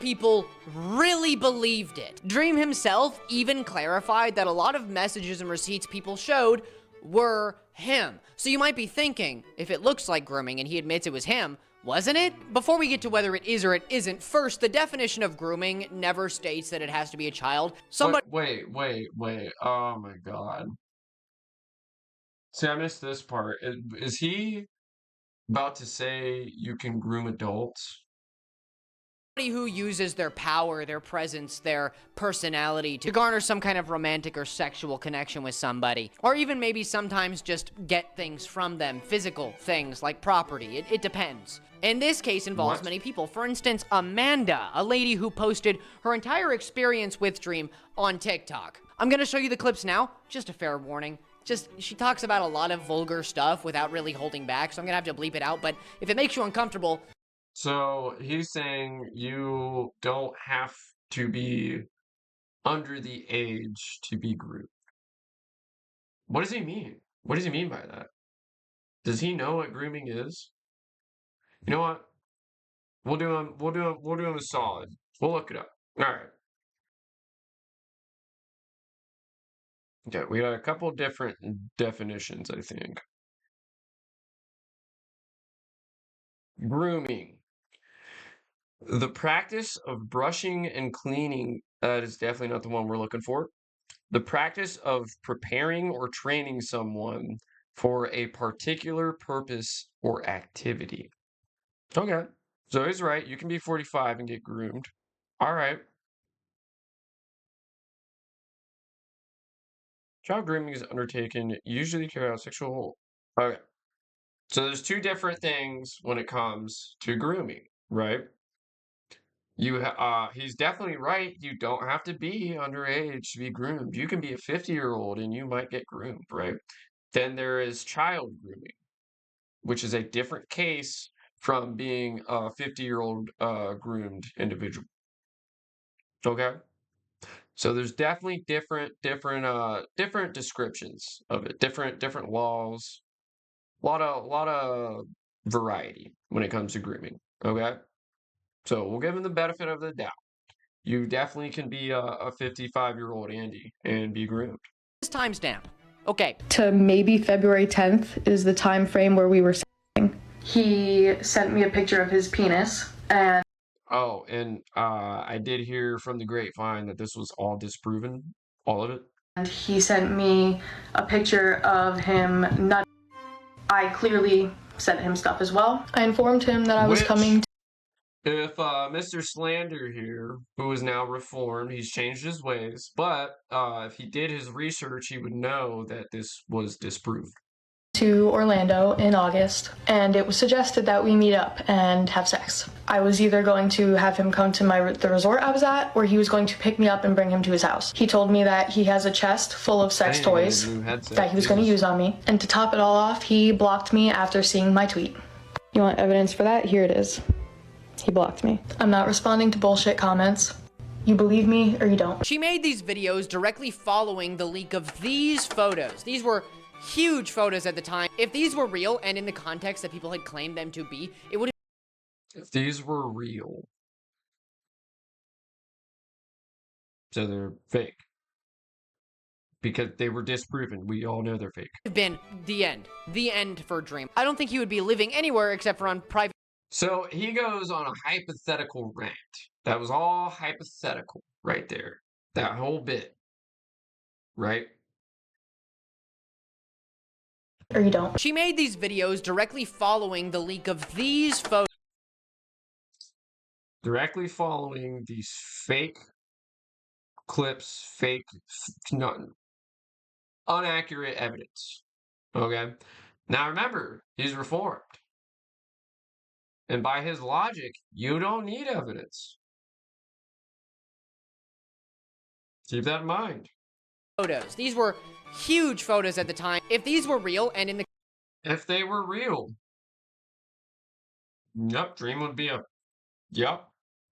People really believed it. Dream himself even clarified that a lot of messages and receipts people showed were him. So you might be thinking, if it looks like grooming and he admits it was him, wasn't it? Before we get to whether it is or it isn't, first, the definition of grooming never states that it has to be a child. Wait. Oh my god. See, I missed this part. Is he about to say you can groom adults? who uses their power, their presence, their personality to garner some kind of romantic or sexual connection with somebody. Or even maybe sometimes just get things from them, physical things like property. It depends. And this case involves many people. For instance, Amanda, a lady who posted her entire experience with Dream on TikTok. I'm gonna show you the clips now, just a fair warning. She talks about a lot of vulgar stuff without really holding back, so I'm gonna have to bleep it out, but if it makes you uncomfortable... So he's saying you don't have to be under the age to be groomed. What does he mean? What does he mean by that? Does he know what grooming is? You know what? We'll do him a solid. We'll look it up. All right. Okay, we got a couple different definitions, I think. Grooming. The practice of brushing and cleaning, that is definitely not the one we're looking for. The practice of preparing or training someone for a particular purpose or activity. Okay, so he's right. You can be 45 and get groomed. All right. Child grooming is undertaken usually to carry out sexual... Okay. So there's two different things when it comes to grooming, right? He's definitely right. You don't have to be underage to be groomed. You can be a 50-year-old and you might get groomed, right? Then there is child grooming, which is a different case from being a 50-year-old groomed individual. Okay? So there's definitely different descriptions of it, different laws, a lot of variety when it comes to grooming. Okay? So we'll give him the benefit of the doubt. You definitely can be a 55-year-old Andy and be groomed. This timestamp. Okay. To maybe February 10th is the time frame where we were saying. He sent me a picture of his penis, and... Oh, and I did hear from the grapevine that this was all disproven, all of it. And he sent me a picture of him nutting. I clearly sent him stuff as well. I informed him that I was coming to... If Mr. Slander here, who is now reformed, he's changed his ways, but if he did his research, he would know that this was disproved. To Orlando in August, and it was suggested that we meet up and have sex. I was either going to have him come to the resort I was at, or he was going to pick me up and bring him to his house. He told me that he has a chest full of sex toys that he was going to use on me, and to top it all off, he blocked me after seeing my tweet. You want evidence for that? Here it is. He blocked me. I'm not responding to bullshit comments. You believe me or you don't. She made these videos directly following the leak of these photos. These were huge photos at the time. If these were real and in the context that people had claimed them to be, it would have... If these were real, so they're fake. Because they were disproven. We all know they're fake. Been the end. The end for Dream. I don't think he would be living anywhere except for on private... So he goes on a hypothetical rant. That was all hypothetical right there. That whole bit. Right? Or you don't. She made these videos directly following the leak of these photos. Directly following these fake clips, inaccurate evidence. Okay? Now remember, he's reformed. And by his logic, you don't need evidence. Keep that in mind. Photos. These were huge photos at the time. If these were real and in the... If they were real. Yep, Dream would be a... Yep.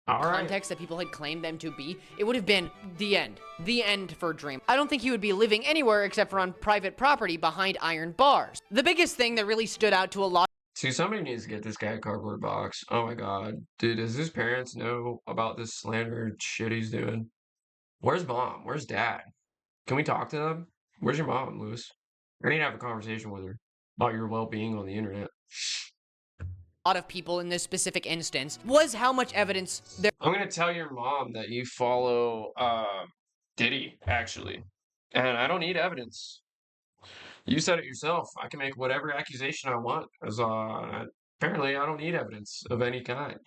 All right. Context that people had claimed them to be, it would have been the end. The end for Dream. I don't think he would be living anywhere except for on private property behind iron bars. The biggest thing that really stood out to a lot... See, somebody needs to get this guy a cardboard box. Oh my god. Dude, does his parents know about this slander shit he's doing? Where's mom? Where's dad? Can we talk to them? Where's your mom, Lewis? I need to have a conversation with her about your well-being on the internet. A lot of people in this specific instance was how much evidence there... I'm gonna tell your mom that you follow, Diddy, actually. And I don't need evidence. You said it yourself. I can make whatever accusation I want, as apparently I don't need evidence of any kind.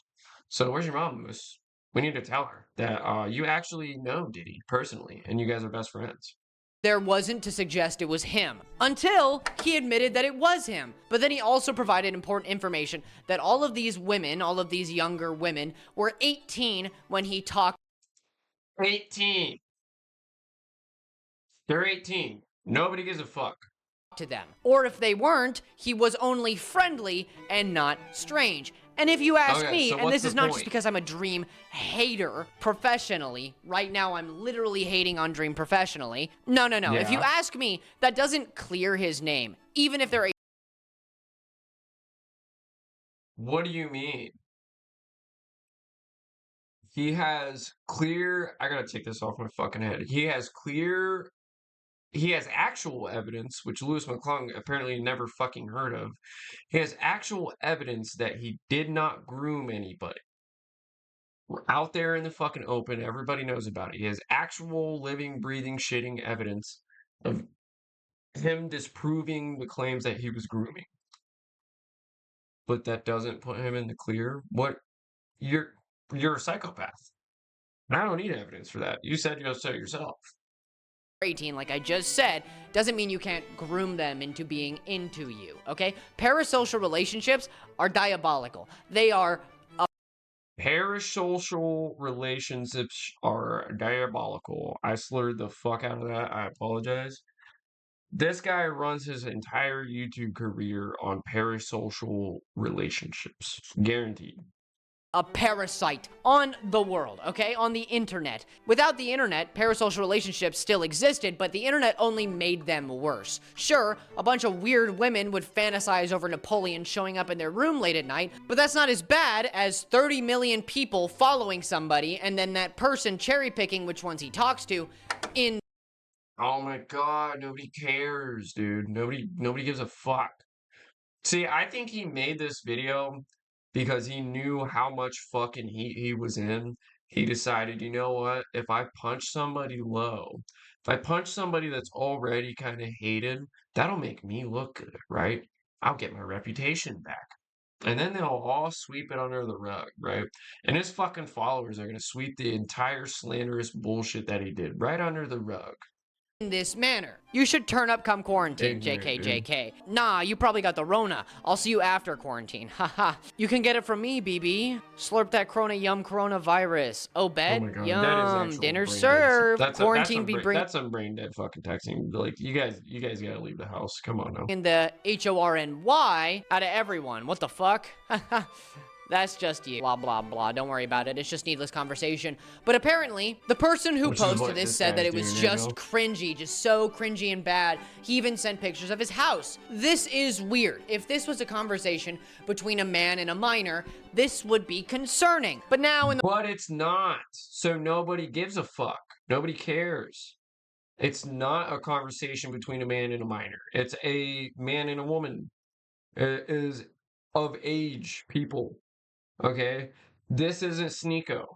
So where's your mom, Lewis? We need to tell her that you actually know Diddy personally, and you guys are best friends. There wasn't to suggest it was him, until he admitted that it was him. But then he also provided important information that all of these women, all of these younger women, were 18 when he talked. 18. They're 18. Nobody gives a fuck. To them. Or if they weren't, he was only friendly and not strange. And if you ask Okay, me, so and what's this the is not just point? because I'm a Dream hater professionally, right now I'm literally hating on Dream professionally. No. If you Yeah. ask me, that doesn't clear his name, even if they're. What do you mean? He has clear. I gotta take this off my fucking head. He has actual evidence, which Louis McClung apparently never fucking heard of. He has actual evidence that he did not groom anybody. We're out there in the fucking open. Everybody knows about it. He has actual living, breathing, shitting evidence of him disproving the claims that he was grooming. But that doesn't put him in the clear. What? You're a psychopath. And I don't need evidence for that. You said you'll so yourself. 18, like I just said, doesn't mean you can't groom them into being into you, okay? Parasocial relationships are diabolical. They are Parasocial relationships are diabolical. I slurred the fuck out of that. I apologize. This guy runs his entire YouTube career on parasocial relationships. Guaranteed. a parasite on the world, okay? On the internet. Without the internet, parasocial relationships still existed, but the internet only made them worse. Sure, a bunch of weird women would fantasize over Napoleon showing up in their room late at night, but that's not as bad as 30 million people following somebody and then that person cherry-picking which ones he talks to in. Oh my god, nobody cares, dude. Nobody gives a fuck. See, I think he made this video because he knew how much fucking heat he was in. He decided, you know what? If I punch somebody low, if I punch somebody that's already kind of hated, that'll make me look good, right? I'll get my reputation back. And then they'll all sweep it under the rug, right? And his fucking followers are going to sweep the entire slanderous bullshit that he did right under the rug. This manner. You should turn up come quarantine, Ignorant, JK, dude. JK. Nah, you probably got the Rona. I'll see you after quarantine. Haha. You can get it from me, BB. Slurp that Corona yum coronavirus. Oh, bed? Oh my god, that is yum. actual Dinner brain dead. served. That's Quarantine be bringing that's some brain dead fucking texting. Like you guys gotta leave the house. Come on now. the HORNY out of everyone. What the fuck? That's just you. Blah, blah, blah. Don't worry about it. It's just needless conversation. But apparently, the person who Which is what posted this this said that guy's it was doing, just you know? cringy, just so cringy and bad. He even sent pictures of his house. This is weird. If this was a conversation between a man and a minor, this would be concerning. But now in the But it's not. So nobody gives a fuck. Nobody cares. It's not a conversation between a man and a minor. It's a man and a woman. It is of age people. Okay? This isn't Sneeko.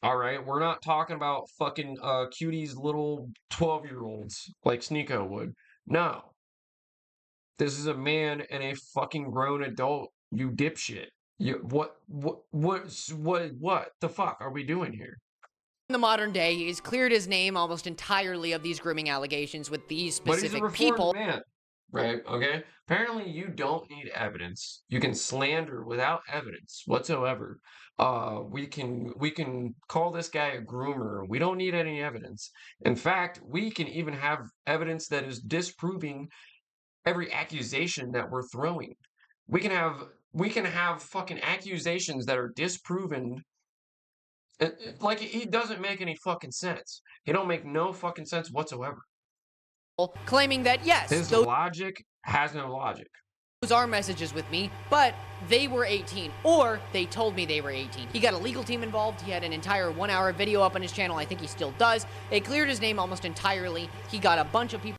Alright? We're not talking about fucking cuties little 12-year-olds like Sneeko would. No. This is a man and a fucking grown adult, you dipshit. What the fuck are we doing here? In the modern day, he's cleared his name almost entirely of these grooming allegations with these But he's a specific reformed people. man, right? Okay. Apparently, you don't need evidence. You can slander without evidence whatsoever. We can call this guy a groomer. We don't need any evidence. In fact, we can even have evidence that is disproving every accusation that we're throwing. We can have fucking accusations that are disproven. Like, it doesn't make any fucking sense. It don't make no fucking sense whatsoever. Claiming that, yes, His those logic has no logic. are messages with me, but they were 18, or they told me they were 18. He got a legal team involved. He had an entire 1-hour video up on his channel. I think he still does. It cleared his name almost entirely. He got a bunch of people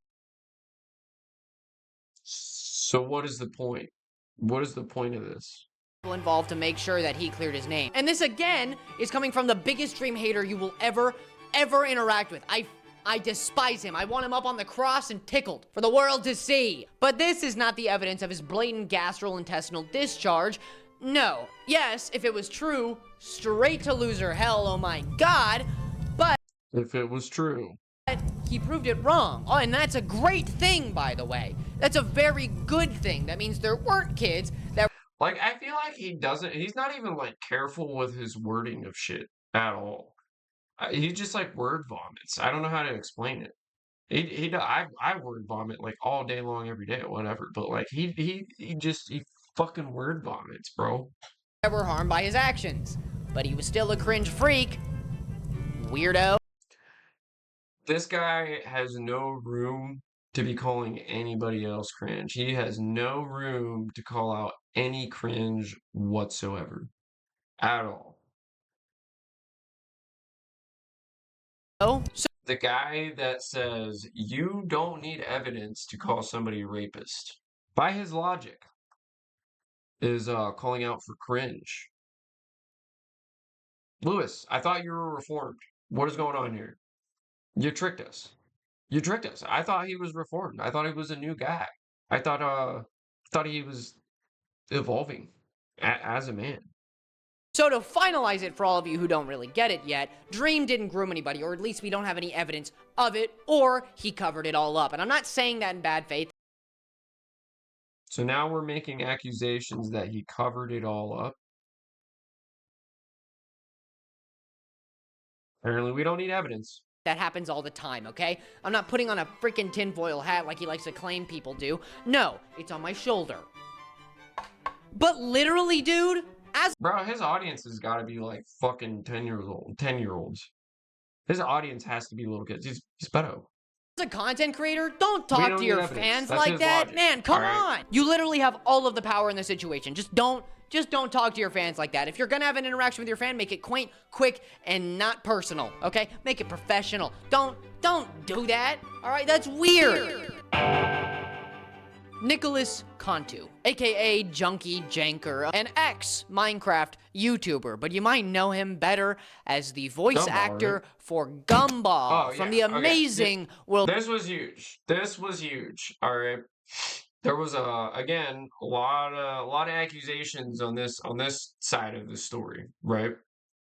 So what is the point? What is the point of this? involved to make sure that he cleared his name. And this, again, is coming from the biggest Dream hater you will ever interact with. I despise him. I want him up on the cross and tickled for the world to see. But this is not the evidence of his blatant gastrointestinal discharge. No. Yes, if it was true, straight to loser hell, oh my god. But If it was true. he proved it wrong. Oh, and that's a great thing, by the way. That's a very good thing. That means there weren't kids that... Like, I feel like he's not even, like, careful with his wording of shit at all. He just, like, word vomits. I don't know how to explain it. I word vomit, like, all day long, every day, whatever, but, like, he fucking word vomits, bro. were harmed by his actions. But he was still a cringe freak. Weirdo. This guy has no room to be calling anybody else cringe. He has no room to call out any cringe whatsoever. At all. Oh, so The guy that says you don't need evidence to call somebody a rapist, by his logic, is calling out for cringe. Lewis, I thought you were reformed. What is going on here? You tricked us. You tricked us. I thought he was reformed. I thought he was a new guy. I thought he was evolving as a man. So to finalize it for all of you who don't really get it yet, Dream didn't groom anybody, or at least we don't have any evidence of it, or he covered it all up. And I'm not saying that in bad faith. So now we're making accusations that he covered it all up. Apparently we don't need evidence. That happens all the time, okay? I'm not putting on a freaking tinfoil hat like he likes to claim people do. No, it's on my shoulder. But literally, dude, Bro, his audience has got to be like fucking 10-year-olds. His audience has to be little kids. He's pedo. as a content creator, don't talk to your fans That's like his that. logic. Man, come All on. You literally have all of the power in the situation. Just don't talk to your fans like that. If you're gonna have an interaction with your fan, make it quaint, quick, and not personal, okay? Make it professional. Don't do that, all right? That's weird. Nicholas Cantu, aka Junkie Janker, an ex-Minecraft YouTuber, but you might know him better as the voice Gumball, actor right? for Gumball from the amazing world. This was huge. This was huge. All right. There was again a lot of accusations on this side of the story, right?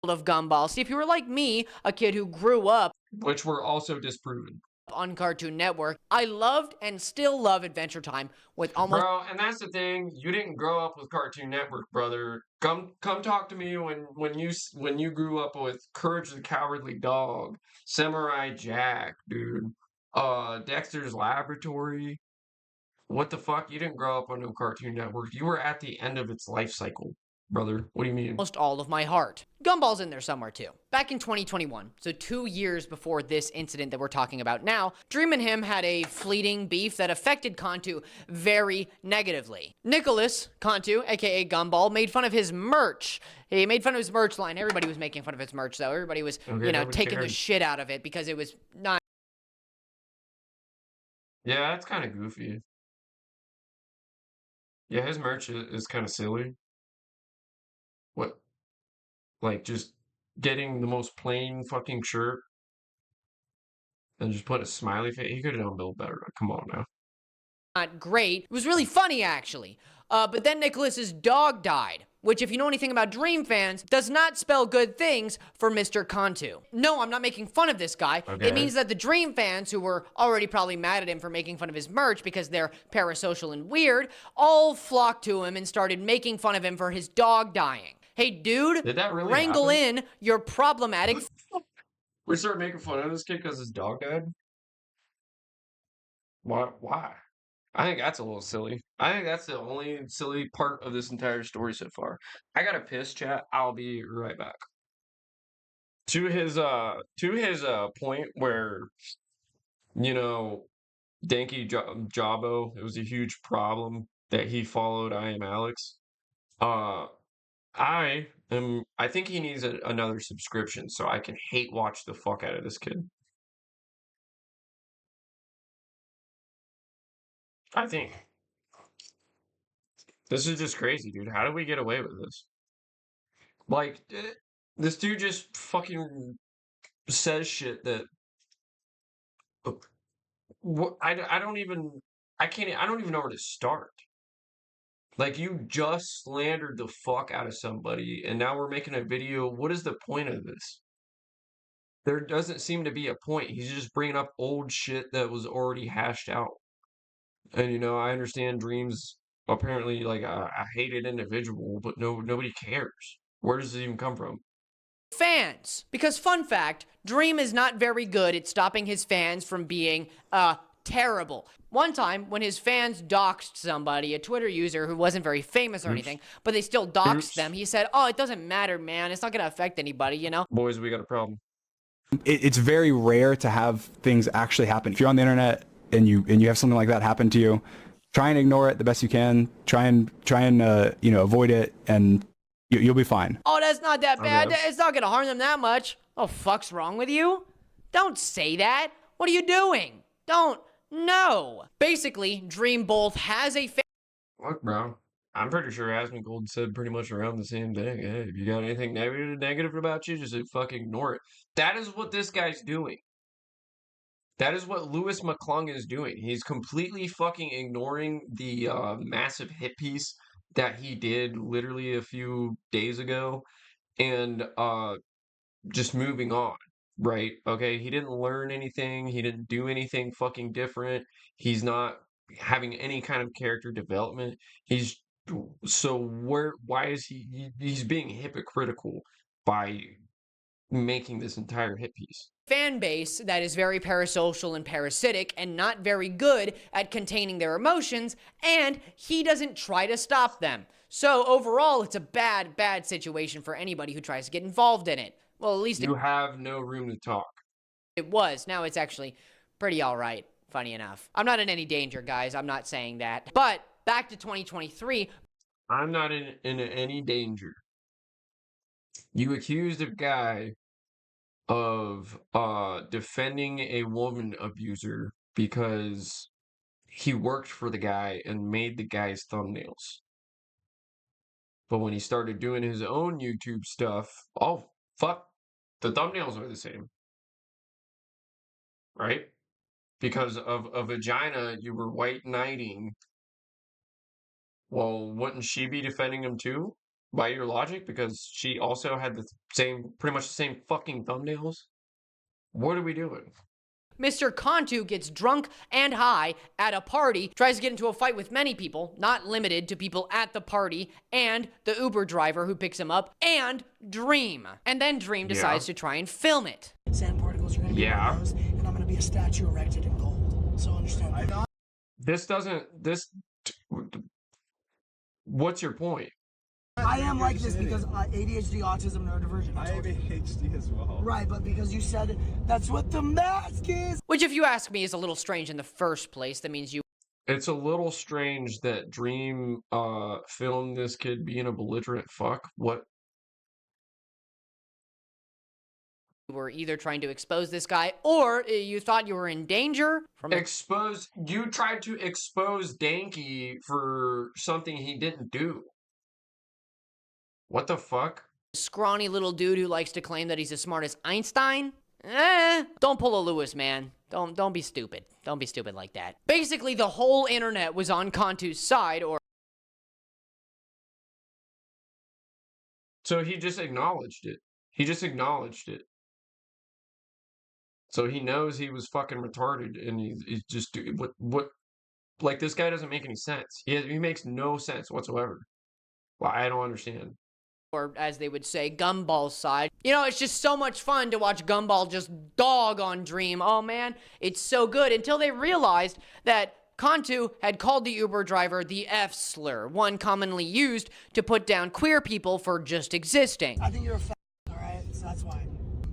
Of Gumball. See, if you were like me, a kid who grew up Which were also disproven. on Cartoon Network, I loved and still love Adventure Time with almost... Bro, and that's the thing. You didn't grow up with Cartoon Network, brother. Come talk to me when you grew up with Courage the Cowardly Dog, Samurai Jack, dude. Dexter's Laboratory. What the fuck? You didn't grow up on no Cartoon Network. You were at the end of its life cycle, brother. What do you mean? almost all of my heart. Gumball's in there somewhere too. Back in 2021, so 2 years before this incident that we're talking about now, Dream and him had a fleeting beef that affected Cantu very negatively. Nicholas Cantu, aka Gumball, made fun of his merch. He made fun of his merch line. Everybody was making fun of his merch though. Everybody was, taking the shit out of it because it was not... Yeah, that's kind of goofy. Yeah, his merch is kind of silly. What? Like, just getting the most plain fucking shirt and just put a smiley face. He could have done a little better. Come on now. Not great. It was really funny, actually. But then Nicholas's dog died, which, if you know anything about Dream fans, does not spell good things for Mr. Cantu. No, I'm not making fun of this guy. Okay. It means that the Dream fans, who were already probably mad at him for making fun of his merch because they're parasocial and weird, all flocked to him and started making fun of him for his dog dying. Hey, dude, Did that really wrangle happen? in your problematic... We started making fun of this kid because his dog died? Why? I think that's a little silly. I think that's the only silly part of this entire story so far. I gotta piss, chat. I'll be right back. To his point where, Danky Jabo, it was a huge problem that he followed I Am Alex. I think he needs another subscription so I can hate watch the fuck out of this kid. I think. This is just crazy, dude. How did we get away with this? Like, this dude just fucking says shit that... I don't even know where to start. Like, you just slandered the fuck out of somebody, and now we're making a video. What is the point of this? There doesn't seem to be a point. He's just bringing up old shit that was already hashed out. And, you know, I understand Dream's apparently, like, a hated individual, but nobody cares. Where does it even come from? Fans. Because, fun fact, Dream is not very good at stopping his fans from being, terrible. One time, when his fans doxed somebody, a Twitter user who wasn't very famous or anything, but they still doxed them, he said, oh, it doesn't matter, man. It's not going to affect anybody, you know? Boys, we got a problem. It's very rare to have things actually happen. If you're on the internet and you have something like that happen to you, try and ignore it the best you can. Try and you know, avoid it, and you'll be fine. Oh, that's not that bad. Okay. It's not going to harm them that much. Oh, fuck's wrong with you? Don't say that. What are you doing? Don't. No. Basically, Dream both has a Look, bro, I'm pretty sure Asmongold said pretty much around the same thing. Hey, if you got anything negative about you, just fucking ignore it. That is what this guy's doing. That is what Louis McClung is doing. He's completely fucking ignoring the massive hit piece that he did literally a few days ago, and just moving on, right? Okay, he didn't learn anything. He didn't do anything fucking different. He's not having any kind of character development. He's why is he's being hypocritical by making this entire hit piece? fan base that is very parasocial and parasitic and not very good at containing their emotions, and he doesn't try to stop them. So overall, it's a bad situation for anybody who tries to get involved in it. Well, at least You have no room to talk. it was. Now it's actually pretty all right, funny enough. I'm not in any danger, guys. I'm not saying that. But back to 2023. I'm not in any danger. You accused a guy of defending a woman abuser because he worked for the guy and made the guy's thumbnails. But when he started doing his own YouTube stuff, oh, fuck, the thumbnails are the same. Right? Because of a vagina you were white knighting. Well, wouldn't she be defending him too? By your logic? Because she also had the same, pretty much the same fucking thumbnails? What are we doing? Mr. Cantu gets drunk and high at a party, tries to get into a fight with many people, not limited to people at the party, and the Uber driver who picks him up, and Dream. And then Dream decides to try and film it. Sand particles are going to be on those, and I'm going to be a statue erected in gold. So understand that. What's your point? I am like this because ADHD, autism, neurodivergent. I have ADHD as well. Right, but because you said that's what the mask is. Which, if you ask me, is a little strange in the first place. That means you It's a little strange that Dream filmed this kid being a belligerent fuck. What? were either trying to expose this guy or you thought you were in danger from You tried to expose Danky for something he didn't do. What the fuck? scrawny little dude who likes to claim that he's as smart as Einstein. Don't pull a Lewis, man. Don't be stupid. Don't be stupid like that. Basically, the whole internet was on Cantu's side, or So he just acknowledged it. He just acknowledged it. So he knows he was fucking retarded, and he's just doing what? Like, this guy doesn't make any sense. He makes no sense whatsoever. Well, I don't understand. or as they would say, Gumball's side. You know, it's just so much fun to watch Gumball just dog on Dream. Oh man, it's so good, until they realized that Cantu had called the Uber driver the F slur, one commonly used to put down queer people for just existing. I think you're a fat, all right? So that's why.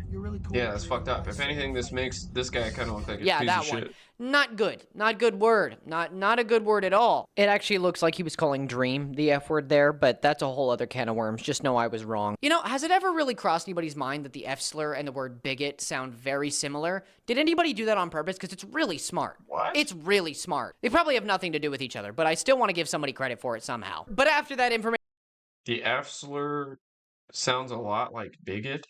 You're really cool. Yeah, that's fucked up. If anything, this makes this guy kind of look like a Yeah, piece that of one. shit. Not good. Not good word. Not a good word at all. It actually looks like he was calling Dream the F word there, but that's a whole other can of worms. Just know I was wrong. You know, has it ever really crossed anybody's mind that the F slur and the word bigot sound very similar? Did anybody do that on purpose? Because it's really smart. What? It's really smart. They probably have nothing to do with each other, but I still want to give somebody credit for it somehow. But after that information, The F slur sounds a lot like bigot.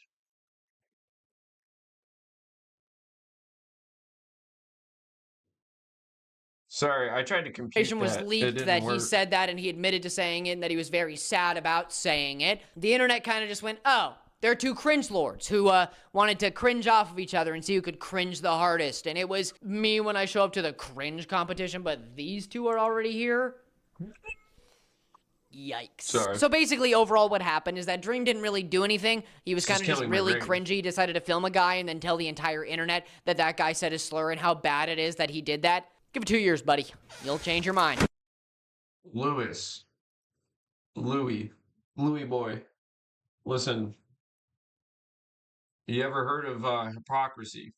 Sorry, I tried to compute was that. It leaked didn't that work. he said that and he admitted to saying it and that he was very sad about saying it. The internet kind of just went, oh, they're two cringe lords who wanted to cringe off of each other and see who could cringe the hardest. And it was me when I show up to the cringe competition, but these two are already here. Yikes. Sorry. So basically, overall, what happened is that Dream didn't really do anything. He was kind of just really cringy, decided to film a guy and then tell the entire internet that that guy said his slur and how bad it is that he did that. Give it 2 years, buddy. You'll change your mind. Louis boy. Listen, you ever heard of hypocrisy?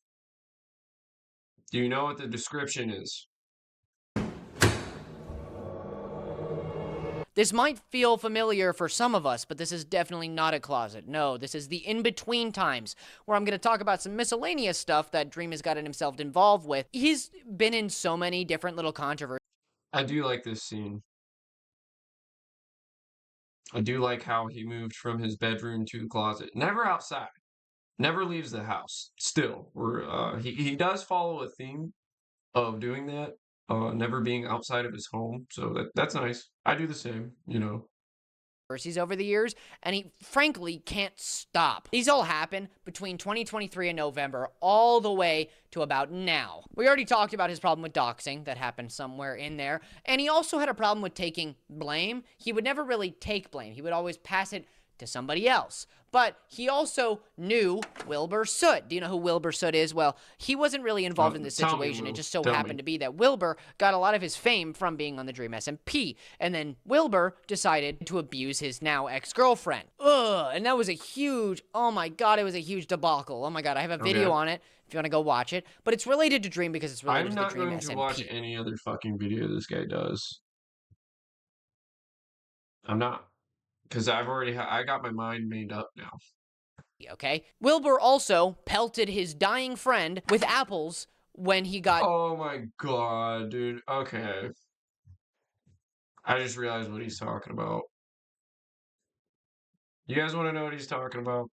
Do you know what the description is? This might feel familiar for some of us, but this is definitely not a closet. No, this is the in-between times, where I'm going to talk about some miscellaneous stuff that Dream has gotten himself involved with. He's been in so many different little controversies. I do like this scene. I do like how he moved from his bedroom to the closet. Never outside. Never leaves the house. Still, he does follow a theme of doing that. Never being outside of his home. So that's nice. I do the same, you know. Over the years, and he frankly can't stop. These all happen between 2023 and November, all the way to about now. We already talked about his problem with doxing, that happened somewhere in there, and he also had a problem with taking blame. He would never really take blame. He would always pass it to somebody else. But he also knew Wilbur Soot. Do you know who Wilbur Soot is? Well, he wasn't really involved in this situation. It just so happened to be that Wilbur got a lot of his fame from being on the Dream SMP. And then Wilbur decided to abuse his now ex-girlfriend. Ugh, and that was a huge, oh my god, it was a huge debacle. Oh my god, I have a video on it if you want to go watch it. But it's related to Dream because it's related to the Dream SMP. I'm not going to watch any other fucking video this guy does. I'm not. Because I got my mind made up now. Okay? Wilbur also pelted his dying friend with apples when he got... Oh my god, dude. Okay. I just realized what he's talking about. You guys want to know what he's talking about?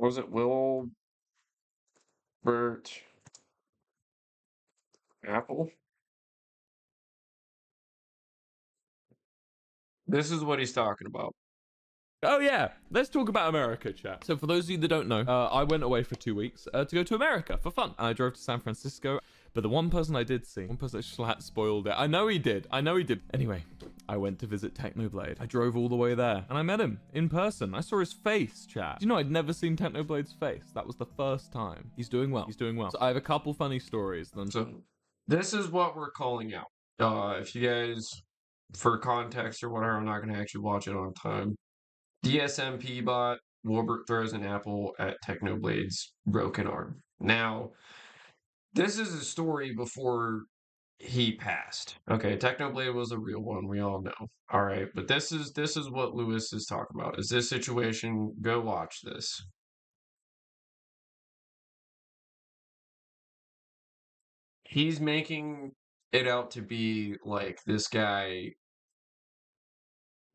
Was it Wilbert Apple? This is what he's talking about. Oh yeah, let's talk about America, chat. So for those of you that don't know, I went away for 2 weeks to go to America for fun. I drove to San Francisco, but the one person I did see, one person that Schlatt spoiled it. I know he did. Anyway, I went to visit Technoblade. I drove all the way there, and I met him in person. I saw his face, chat. Do you know I'd never seen Technoblade's face? That was the first time. He's doing well. So I have a couple funny stories. So this is what we're calling out. If you guys, for context or whatever, I'm not going to actually watch it on time. DSMP bot, Wilbert throws an apple at Technoblade's broken arm. Now, this is a story before he passed. Okay, Technoblade was a real one, we all know. All right, but this is what Lewis is talking about. Is this situation? Go watch this. He's making it out to be like this guy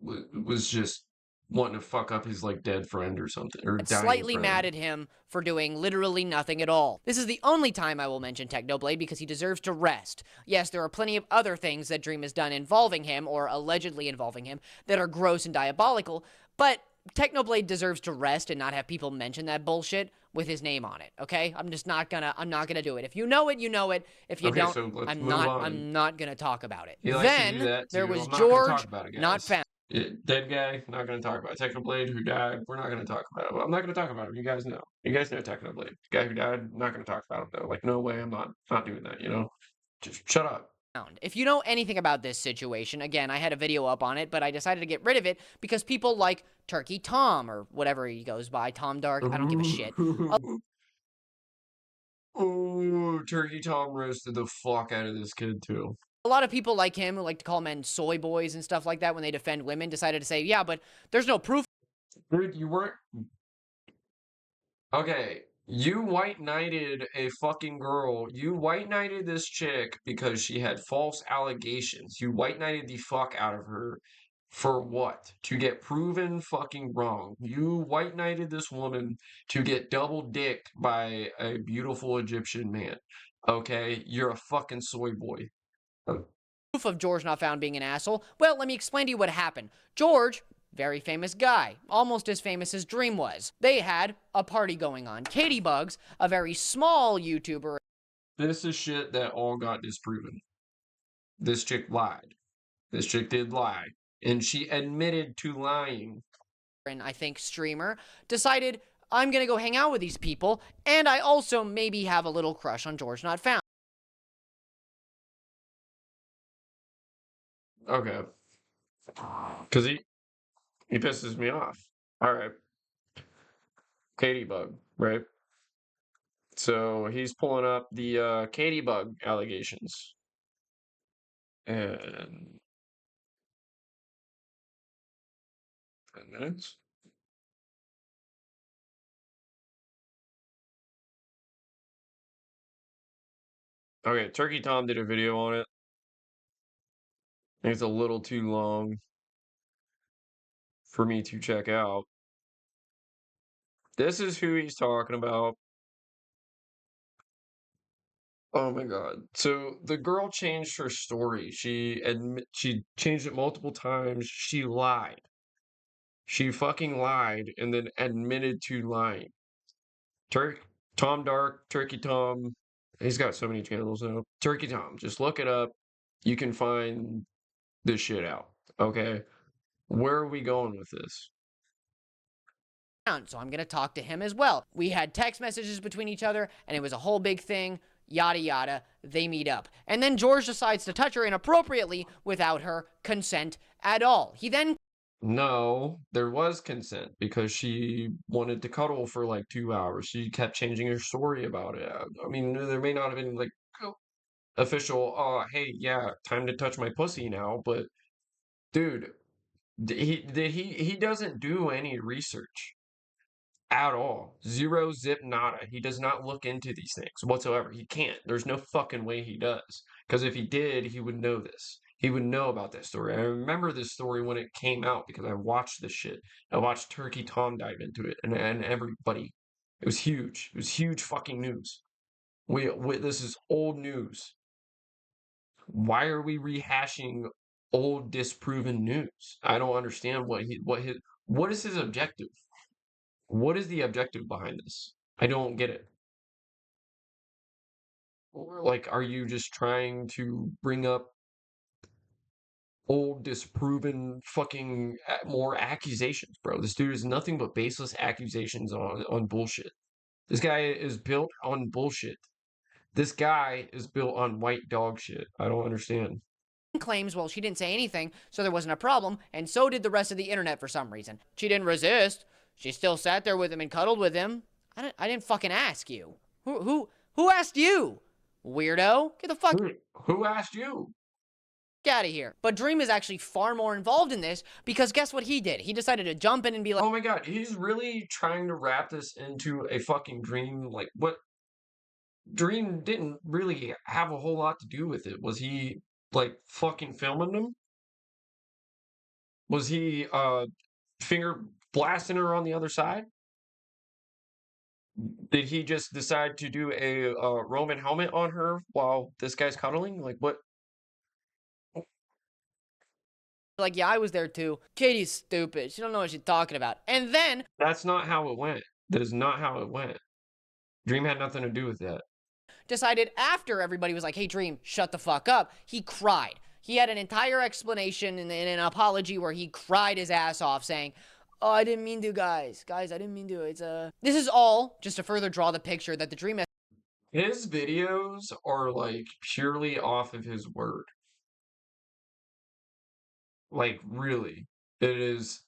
was just wanting to fuck up his like dead friend or something, or dying slightly friend. mad at him for doing literally nothing at all. This is the only time I will mention Technoblade because he deserves to rest. Yes, there are plenty of other things that Dream has done involving him, or allegedly involving him, that are gross and diabolical, but Technoblade deserves to rest and not have people mention that bullshit with his name on it, okay? I'm not gonna do it. If you know it, you know it. If you don't, so I'm not gonna talk about it. He likes to do Then that, there too. was I'm not gonna George, talk about it, not guys. found. Dead guy, not going to talk about it. Technoblade, who died, we're not going to talk about it. I'm not going to talk about him. You guys know. You guys know Technoblade. Guy who died, not going to talk about him, though. Like, no way, I'm not doing that, you know? Just shut up. If you know anything about this situation, again, I had a video up on it, but I decided to get rid of it because people like Turkey Tom, or whatever he goes by, Tom Dark, I don't give a shit. Oh, Turkey Tom roasted the fuck out of this kid, too. A lot of people like him, who like to call men soy boys and stuff like that when they defend women, decided to say, yeah, but there's no proof. Dude, you weren't... Okay, you white knighted a fucking girl. You white knighted this chick because she had false allegations. You white knighted the fuck out of her For what? To get proven fucking wrong. You white knighted this woman to get double dicked by a beautiful Egyptian man. Okay? You're a fucking soy boy. Proof of George not found being an asshole? Well, let me explain to you what happened. George, very famous guy, almost as famous as Dream was. They had a party going on. Katie Bugs, a very small YouTuber. This is shit that all got disproven. This chick lied. This chick did lie. And she admitted to lying. And I think streamer, decided, I'm gonna go hang out with these people, and I also maybe have a little crush on George Not Found. Okay. Because he pisses me off. Alright. Katie Bug, right? So he's pulling up the Katie Bug allegations. And 10 minutes. Okay, Turkey Tom did a video on it. It's a little too long for me to check out. This is who he's talking about. Oh my god. So the girl changed her story. She changed it multiple times. She lied. She fucking lied and then admitted to lying. Tom Dark, Turkey Tom. He's got so many channels now. Turkey Tom, just look it up. You can find this shit out. Okay? Where are we going with this? So I'm gonna talk to him as well. We had text messages between each other, and it was a whole big thing. Yada yada. They meet up. And then George decides to touch her inappropriately without her consent at all. He then... No, there was consent because she wanted to cuddle for like 2 hours. She kept changing her story about it. I mean, there may not have been like official, hey, yeah, time to touch my pussy now, but dude, he doesn't do any research at all. Zero zip nada. He does not look into these things whatsoever. He can't. There's no fucking way he does. Because if he did, he would know this. He would know about that story. I remember this story when it came out because I watched this shit. I watched Turkey Tom dive into it and everybody. It was huge. It was huge fucking news. This is old news. Why are we rehashing old disproven news? I don't understand what is his objective? What is the objective behind this? I don't get it. Like, are you just trying to bring up old disproven fucking more accusations, bro? This dude is nothing but baseless accusations on bullshit. This guy is built on bullshit. This guy is built on white dog shit. I don't understand. Claims, well, she didn't say anything, so there wasn't a problem, and so did the rest of the internet for some reason. She didn't resist. She still sat there with him and cuddled with him. I didn't fucking ask you. Who asked you? Weirdo. Get the fuck... Who asked you? Get out of here. But Dream is actually far more involved in this because guess what he did? He decided to jump in and be like... Oh my god, he's really trying to wrap this into a fucking Dream. Like, what? Dream didn't really have a whole lot to do with it. Was he, like, fucking filming them? Was he, finger blasting her on the other side? Did he just decide to do a Roman helmet on her while this guy's cuddling? Like, what? Like, yeah, I was there too. Katie's stupid. She don't know what she's talking about. And then... That's not how it went. That is not how it went. Dream had nothing to do with that. Decided after everybody was like, hey, Dream, shut the fuck up, he cried. He had an entire explanation and an apology where he cried his ass off saying, oh, I didn't mean to, guys. Guys, I didn't mean to. This is all just to further draw the picture that the Dream... His videos are, like, purely off of his word. Like, really. It is,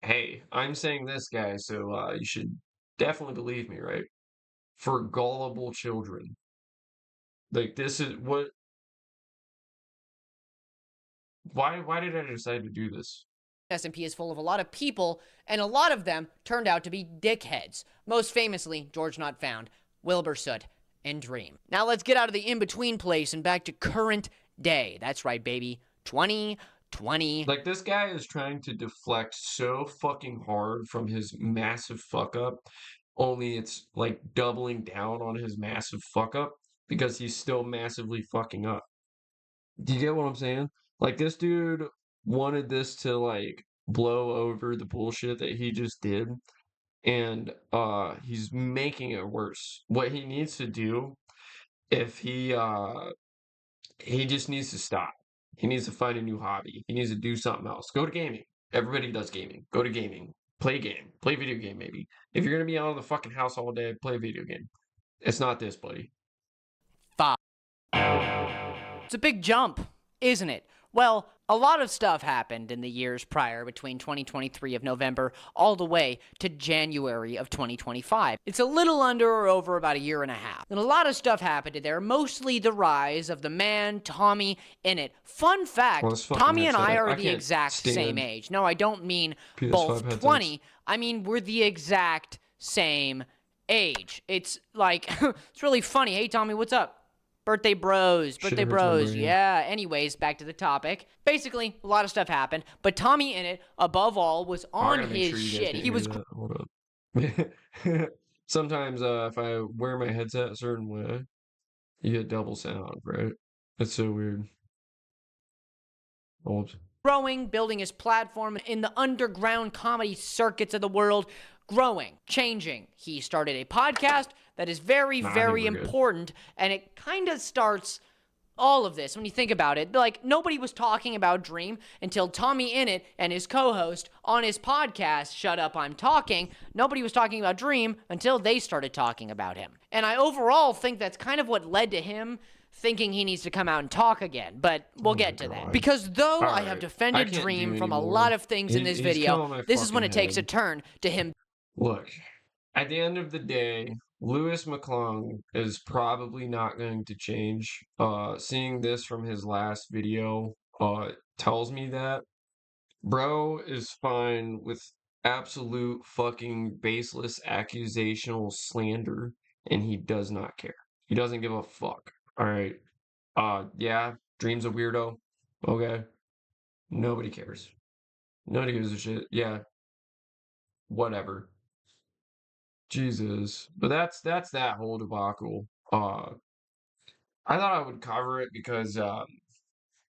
hey, I'm saying this, guy, so you should definitely believe me, right? For gullible children. Like, this is what... Why did I decide to do this? SMP is full of a lot of people, and a lot of them turned out to be dickheads. Most famously, George Not Found, Wilbur Soot, and Dream. Now let's get out of the in-between place and back to current day. That's right, baby. 2020. 20. Like, this guy is trying to deflect so fucking hard from his massive fuck up, only it's like doubling down on his massive fuck up because he's still massively fucking up. Do you get what I'm saying? Like, this dude wanted this to like blow over the bullshit that he just did, and he's making it worse. What he needs to do, if he just needs to stop. He needs to find a new hobby. He needs to do something else. Go to gaming. Everybody does gaming. Go to gaming. Play a game. Play a video game, maybe. If you're gonna be out of the fucking house all day, play a video game. It's not this, buddy. It's a big jump, isn't it? Well, a lot of stuff happened in the years prior between 2023 of November all the way to January of 2025. It's a little under or over about a year and a half. And a lot of stuff happened in there, mostly the rise of the man Tommy Innit. Fun fact, Well, Tommy and I headset. are I the can't exact same stand age. No, I don't mean PS5 both headsets. 20. I mean, we're the exact same age. It's like, it's really funny. Hey, Tommy, what's up? Birthday bros, Shit hurts my brain. yeah. Anyways, back to the topic. Basically, a lot of stuff happened, but Tommy Innit, above all, was I on gotta make his sure you guys shit. can't He was hear that. Hold up. Sometimes if I wear my headset a certain way, you get double sound, right? It's so weird. Oops. growing, building his platform in the underground comedy circuits of the world, growing, changing. He started a podcast that is very, Nah, I very think we're good. important, and it kind of starts all of this when you think about it. Like, nobody was talking about Dream until Tommy Innit and his co-host on his podcast, Shut Up, I'm Talking. Nobody was talking about Dream until they started talking about him. And I overall think that's kind of what led to him thinking he needs to come out and talk again, but we'll get to that. God. Because though I Alright, have I defended can't Dream do from a anymore. lot of things in this He's video, killing my this is when it fucking takes a head. turn to him. Look, at the end of the day, Lewis McClung is probably not going to change. Seeing this from his last video tells me that. Bro is fine with absolute fucking baseless accusational slander, and he does not care. He doesn't give a fuck. Alright. Yeah, Dream's a weirdo. Okay. Nobody cares. Nobody gives a shit. Yeah. Whatever. Jesus. But that's that whole debacle. I thought I would cover it because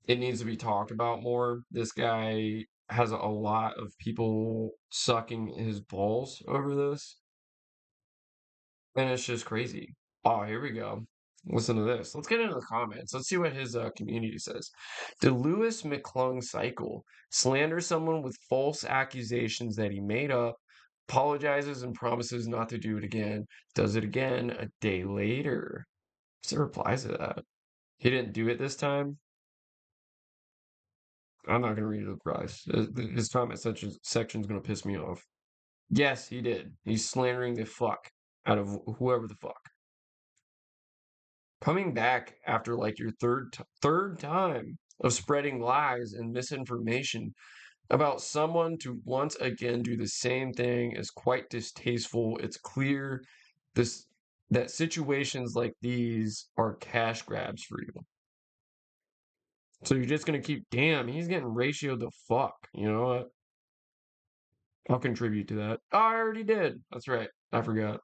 it needs to be talked about more. This guy has a lot of people sucking his balls over this. And it's just crazy. Oh, here we go. Listen to this. Let's get into the comments. Let's see what his community says. The Lewis McClung cycle. Slander someone with false accusations that he made up, apologizes and promises not to do it again, does it again a day later. What's the replies to that? He didn't do it this time? I'm not going to read the replies. His comment section's going to piss me off. Yes, he did. He's slandering the fuck out of whoever the fuck. Coming back after like your third time of spreading lies and misinformation about someone to once again do the same thing is quite distasteful. It's clear that situations like these are cash grabs for you. So you're just gonna keep, damn, he's getting ratioed the fuck. You know what? I'll contribute to that. Oh, I already did. That's right. I forgot.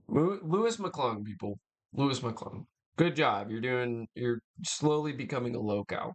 Lewis McClung, people. Lewis McClung. Good job. You're slowly becoming a loco.